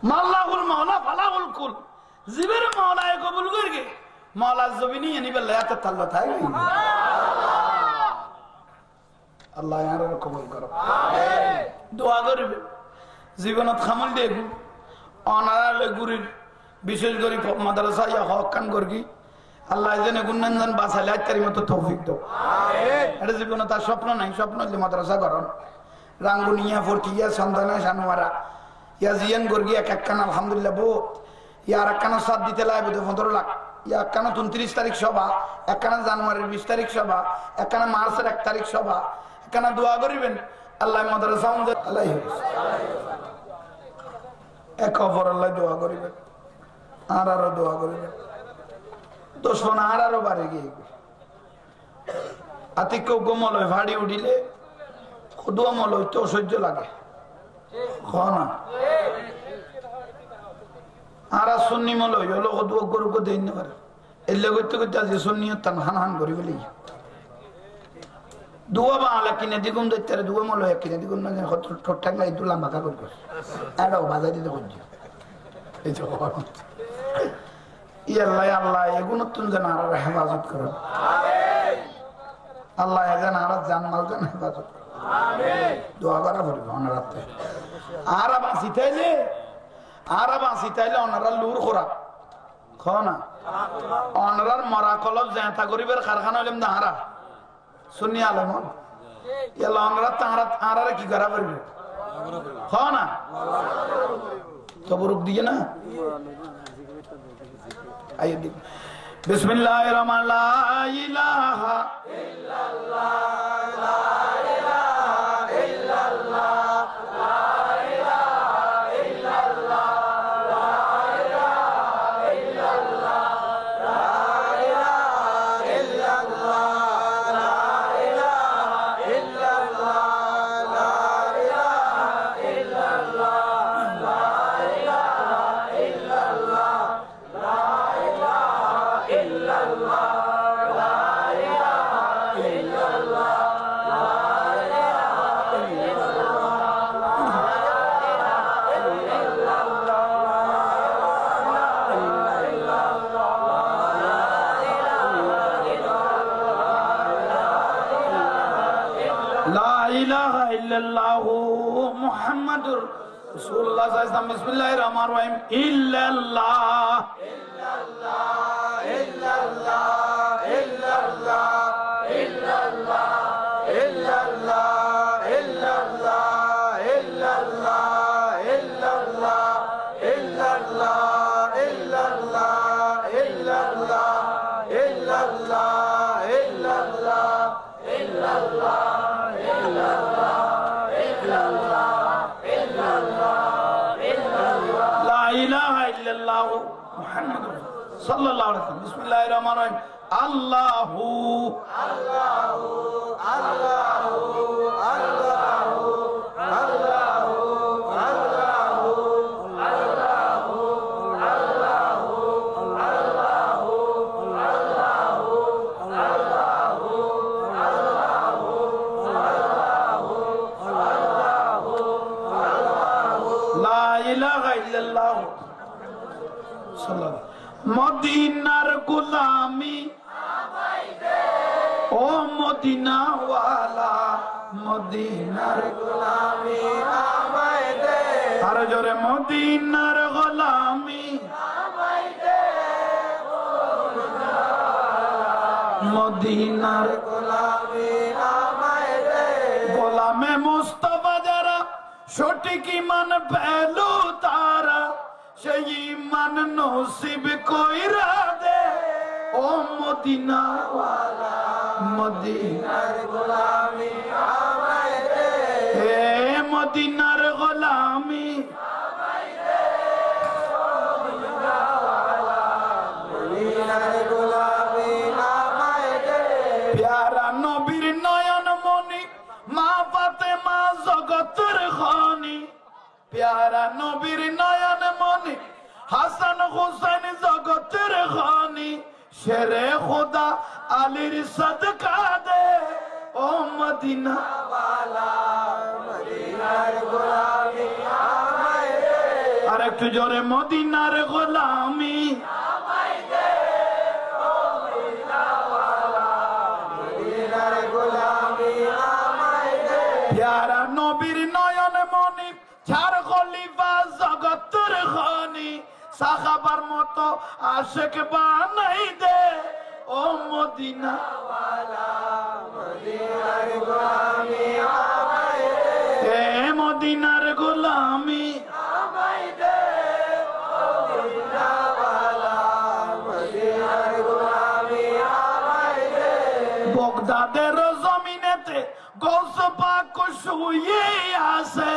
মাল্লাহুল মাওলা ফালাহুল কুল জীবের মাওলায় কবুল করগে মাওলা জমিনি এনি বেলা এত তাল্লা থাই আল্লাহ আর কবুল করো আমিন দোয়া করবে জীবনত খামল দেখু অনারালে গুরির বিশেষ করে মাদ্রাসা ইয়া হক কান করগি আল্লাহ জেনে গুণনন্দন বাসালে আত্মারি মতো তৌফিক দাও আমিন এটা জীবনে তার স্বপ্ন নাই স্বপ্ন হলে মাদ্রাসা করন রাঙ্গুনিয়া ফরকিয়া সন্তানা শানুমারা ইয়া জিয়ান গর্গি এক একখান আলহামদুলিল্লাহ বহুত ইয়ার একখানা সাত দিতে লাগবে 15 লাখ ইয়া একখানা 29 তারিখ সভা একখানা জানুয়ারির 20 তারিখ সভা একখানা মার্চের 1 তারিখ সভা একখানা দোয়া করিবেন আল্লাহ মাদ্রাসা আমাদের আলাইহি এক অপর আল্লাহ দোয়া করিবেন আর আরো দোয়া করিবেন দোষণ আর আরো বাড়ে গিয়ে আতিক গোমল হয় ভাড়ি উঠিলে খুদুয়া মল হইতে অসহ্য লাগে না আর সন্নি মল হলো খুদুয়া গরুকে দেই না পারে এলে করতে করতে আজ সন্নি তান হান হান করি বলি দুয়া বাংলা কিনে দ্বিগুণ দেখতে দুয়া মল হয় কিনে দ্বিগুণ মানে ঠোঁট থাকলে একটু লম্বা কাপড় করে এটাও বাজাই দিতে করছি এই তো আল্লাহ আল্লাহ এগুলো তুমি যেন আর হেফাজত করো আল্লাহ যেন আর জানমাল যেন হেফাজত করো দোয়া করা পড়বে ওনারাতে আর বাঁচি তাইলে ওনারা লুর খোরা না ওনারার মরা কলব জেঁথা গরিবের কারখানা হইলাম দাহারা শুনি আলমন এলা ওনারা তাহারা কি করা পড়বে না তবরুক দিয়ে না বিসমিল্লাহির রহমানির রহিম লা ইলাহা ইল্লাল্লাহ লা ইলাহা ইল্লাল্লাহ লা ইলাহা ইল্লাল্লাহ লা ইলাহা ইল্লাল্লাহ লা ইলাহা ইল্লাল্লাহ লা ইলাহা ইল্লাল্লাহ লা ইলাহা ইল্লাল্লাহ লা ইলাহা ইল্লাল্লাহ লা ইলাহা ইল্লাল্লাহ লা ইলাহা ইলাহা ইল্লাল্লাহু মুহাম্মাদুর রাসূলুল্লাহ সাল্লাল্লাহু আলাইহি ওয়াসাল্লাম বিসমিল্লাহির রহমানির রহিম ইল্লাল্লাহ ইল্লাল্লাহ ইল্লাল্লাহ ইল্লাল্লাহ ইল্লাল্লাহ ইল্লাল্লাহ ইল্লাল্লাহ ইল্লাল্লাহ ইল্লাল্লাহ ইল্লাল্লাহ ইল্লাল্লাহ ইল্লাল্লাহ ইল্লাল্লাহ ইল্লাল্লাহ লা ইলাহা ইল্লাল্লাহ মুহাম্মাদুর সাল্লাল্লাহু আলাইহি ওয়াসাল্লাম বিসমিল্লাহির রহমানির রহিম আল্লাহু আল্লাহু আল্লাহু আল্লাহু আল্লাহু আল্লাহু আল্লাহু আল্লাহু আল্লাহু আল্লাহু আল্লাহু আল্লাহু আল্লাহু আল্লাহু লা ইলাহা ইল্লাল্লাহ সাল্লাল্লাহু মদিনার গোলামি ও মদিনা ওয়ালা মদিনার গোলামি আমায় দে আর জোরে মদিনার গোলামি আমায় দে মদিনার গোলামি আমায় দে গোলামে মুস্তাফা যারা সঠিক ঈমান পেলো তারা সেই ঈমান নসিব কইরা দে ও মদিনা ওয়ালা মদিনার গোলামি আমায় দে হে মদিনার গোলামি আমায় দে ও মদিনা ওয়ালা মদিনার গোলামি আমায় দে প্যারা নবীর নয়ন মনি মা ফাতেমা জগতের খানি প্যারা নবীর নয়ন মনি হাসান হুসেন জগতের খানি শেরে খোদা আলীর সদকা দে ও মদিনা ওয়ালা মদিনার গোলামি আমায় দে আর একটু জোরে মদিনার গোলামি আমায় দে ও মদিনা ওয়ালা মদিনার গোলামি আমায় দে প্যারা নবীর নয়ন মনি চার খলিফা জগতের খানি সাহাবার মতো আশিক বানাই দে ও মদিনা ওয়ালা মদিনার গোলামি আমায় দে হে মদিনার গোলামি আমায় দে ও মদিনা ওয়ালা মদিনার গোলামি আমায় দে বাগদাদের জমিনেতে গৌস পাক শুয়ে আছে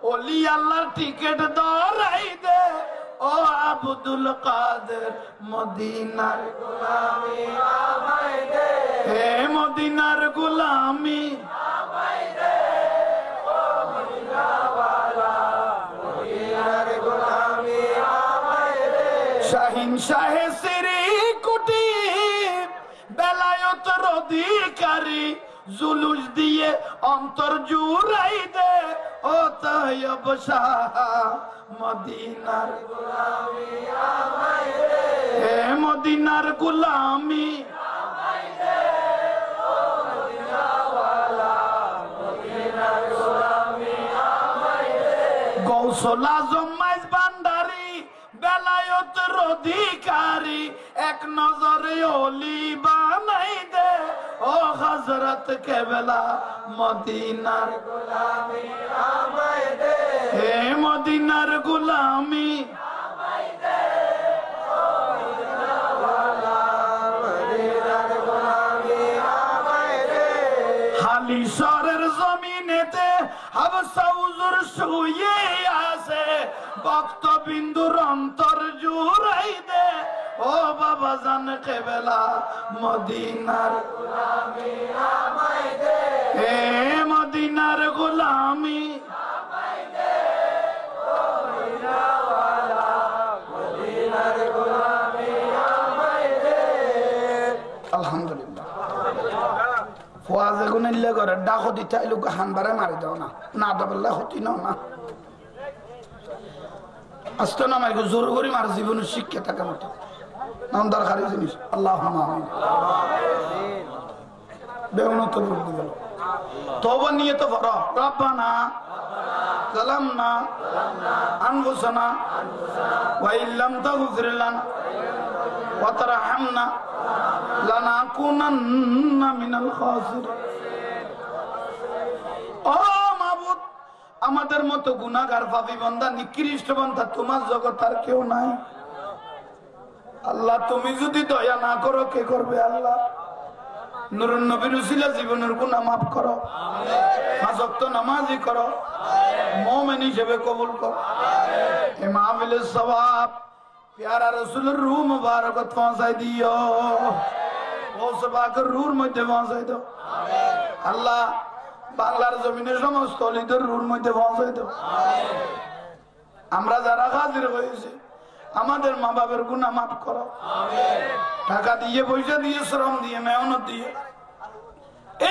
ওলি আল্লাহর টিকেট ধরাই দে ও আব্দুল কাদের মদিনার গোলামি আমায় দে হে মদিনার গোলামি আমায় দে ও মদিনা ওয়ালা মদিনার গোলামি আমায় দে শাহিন শাহে সিরি কুটি বেলায়েতের অধিকারী জুলুস দিয়ে অন্তর জুড়াই দে ও তাইয়্যিব শাহ মদিনার গোলামি আমায় দে হে মদিনার গোলামি আমায় দে ও মদিনা ওয়ালা মদিনার গোলামি আমায় দে গৌসুল আজম মাইজ ভান্ডারী বেলায়েতের অধিকারী এক নজরে ওলি বানাই দে ও হযরত কেবলা মদিনার গোলামি আমায় দে হে মদিনার গোলামি আমায় দে ও মদিনা ওয়ালা মদিনার গোলামি আমায় দে হালিশরের জমিনেতে হাবসা হুজুর শুয়ে আছে ভক্তবিন্দুর অন্তর জুড়াই দে ও বাবা জান কেবলা মদিনার গোলামি আমায় দে হে মদিনার গোলামি আমায় দে ও মদিনা ওয়ালা মদিনার গোলামি আমায় দে আলহামদুলিল্লাহ ফওয়াজে গুনিল্লে করে ডাকো দিতে লোক হানবারে মারি দাও না না দাবল্লা হতি না না আস্তে না মাইগো জোর করে মার জীবন শিক্ষা থাকে মতো নাম দরকারি জিনিস আল্লাহুম্মা আমিন বেউন তো বলতে গেল तौबा নিয়ে তো পড়ো রব্বানা যালামনা আনফুসানা ওয়া ইল্লাম তাগফির লানা ওয়া তারহামনা লানাকুনান্না মিনাল খাসিরিন। ও মাবুদ, আমাদের মতো গুনাহগার পাপী বান্দা নিকৃষ্ট বান্দা তোমার জগৎ আর কেউ নাই। আল্লাহ তুমি যদি দয়া না করো কে করবে? আল্লাহ নূরুন নবীর উসিলা জীবনের গুনাহ maaf করো, পাঁচ ওয়াক্ত নামাজি করো, মুমিন হিসেবে কবুল করো। এই মাহফিলের সওয়াব প্যারা রাসূলের রূহ মুবারকত পৌঁছাই দিও, ও সবাকের রূহের মধ্যে পৌঁছাই দাও। আল্লাহ বাংলার জমিনের সমস্ত অলিদের রূহের মধ্যে পৌঁছাই দাও। আমরা যারা হাজির হয়েছে আমাদের মা বাবার গুনাহ maaf করো। টাকা দিয়ে, পয়সা দিয়ে, শ্রম দিয়ে, মেহনত দিয়ে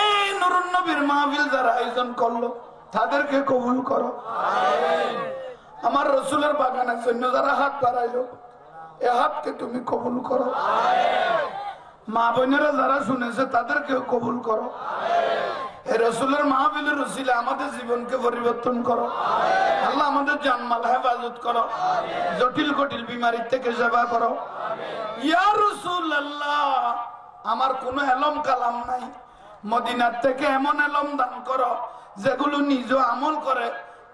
এই নূরুন নবীর মাহফিল যারা আয়োজন করলো তাদেরকে কবুল করো। আমার রাসূলের বাগানের জন্য যারা হাত বাড়াইলো এ হাতকে তুমি কবুল করো। মা বোনেরা যারা শুনেছে তাদেরকে কবুল করো। এই রাসূলের মাহফিলের উসিলা আমাদের জীবনকে পরিবর্তন করো। আল্লাহ আমাদের জানমাল হেফাজত করো, জটিল কঠিল বিমারি থেকে সেবা করো। ইয়া রাসূলুল্লাহ, আমার কোনো এলম কালাম নাই, মদিনার থেকে এমন এলম দান করো যেগুলো নিজ আমল করে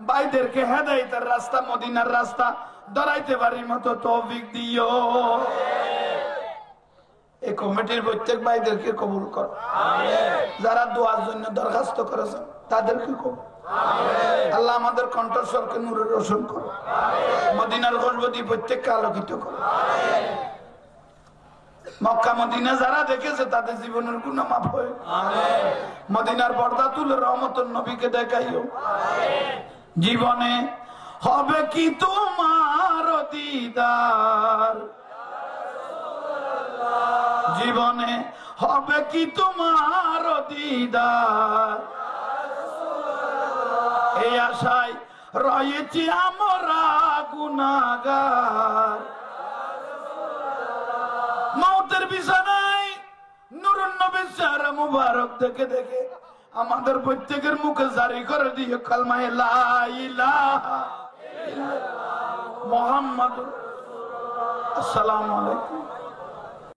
ভাইদেরকে হেদায়েতের রাস্তা, মদিনার রাস্তা ধরাইতে পারি মতো তৌফিক দিও। এই কমিটির প্রত্যেক ভাইদেরকে কবুল করো। যারা দোয়ার জন্য দরখাস্ত করেছেন তাদেরকে কবুল। আল্লাহ আমাদের কণ্ঠস্বরকে নূরে রোশন করো, মদিনার গর্ভবতী প্রত্যেককে আলোকিত করো। মক্কা মদিনা যারা দেখেছে তাদের জীবনের গুনাহ মাফ হয়। মদিনার পর্দা তুলে রহমতের নবীকে দেখাইও। জীবনে হবে কি তোমার দিদার, জীবনে হবে কি তোমার দিদার, এই আশায় রয়েছি আমরা গুনাহগার। মওতের বিছানায় নূরুন নবীর চেহারা মুবারক দেখে দেখে আমাদের প্রত্যেকের মুখে জারি করে দিয়ে কালমা লা ইলাহা ইল্লাল্লাহ মুহাম্মাদুর রাসূলুল্লাহ। আসসালামু আলাইকুম।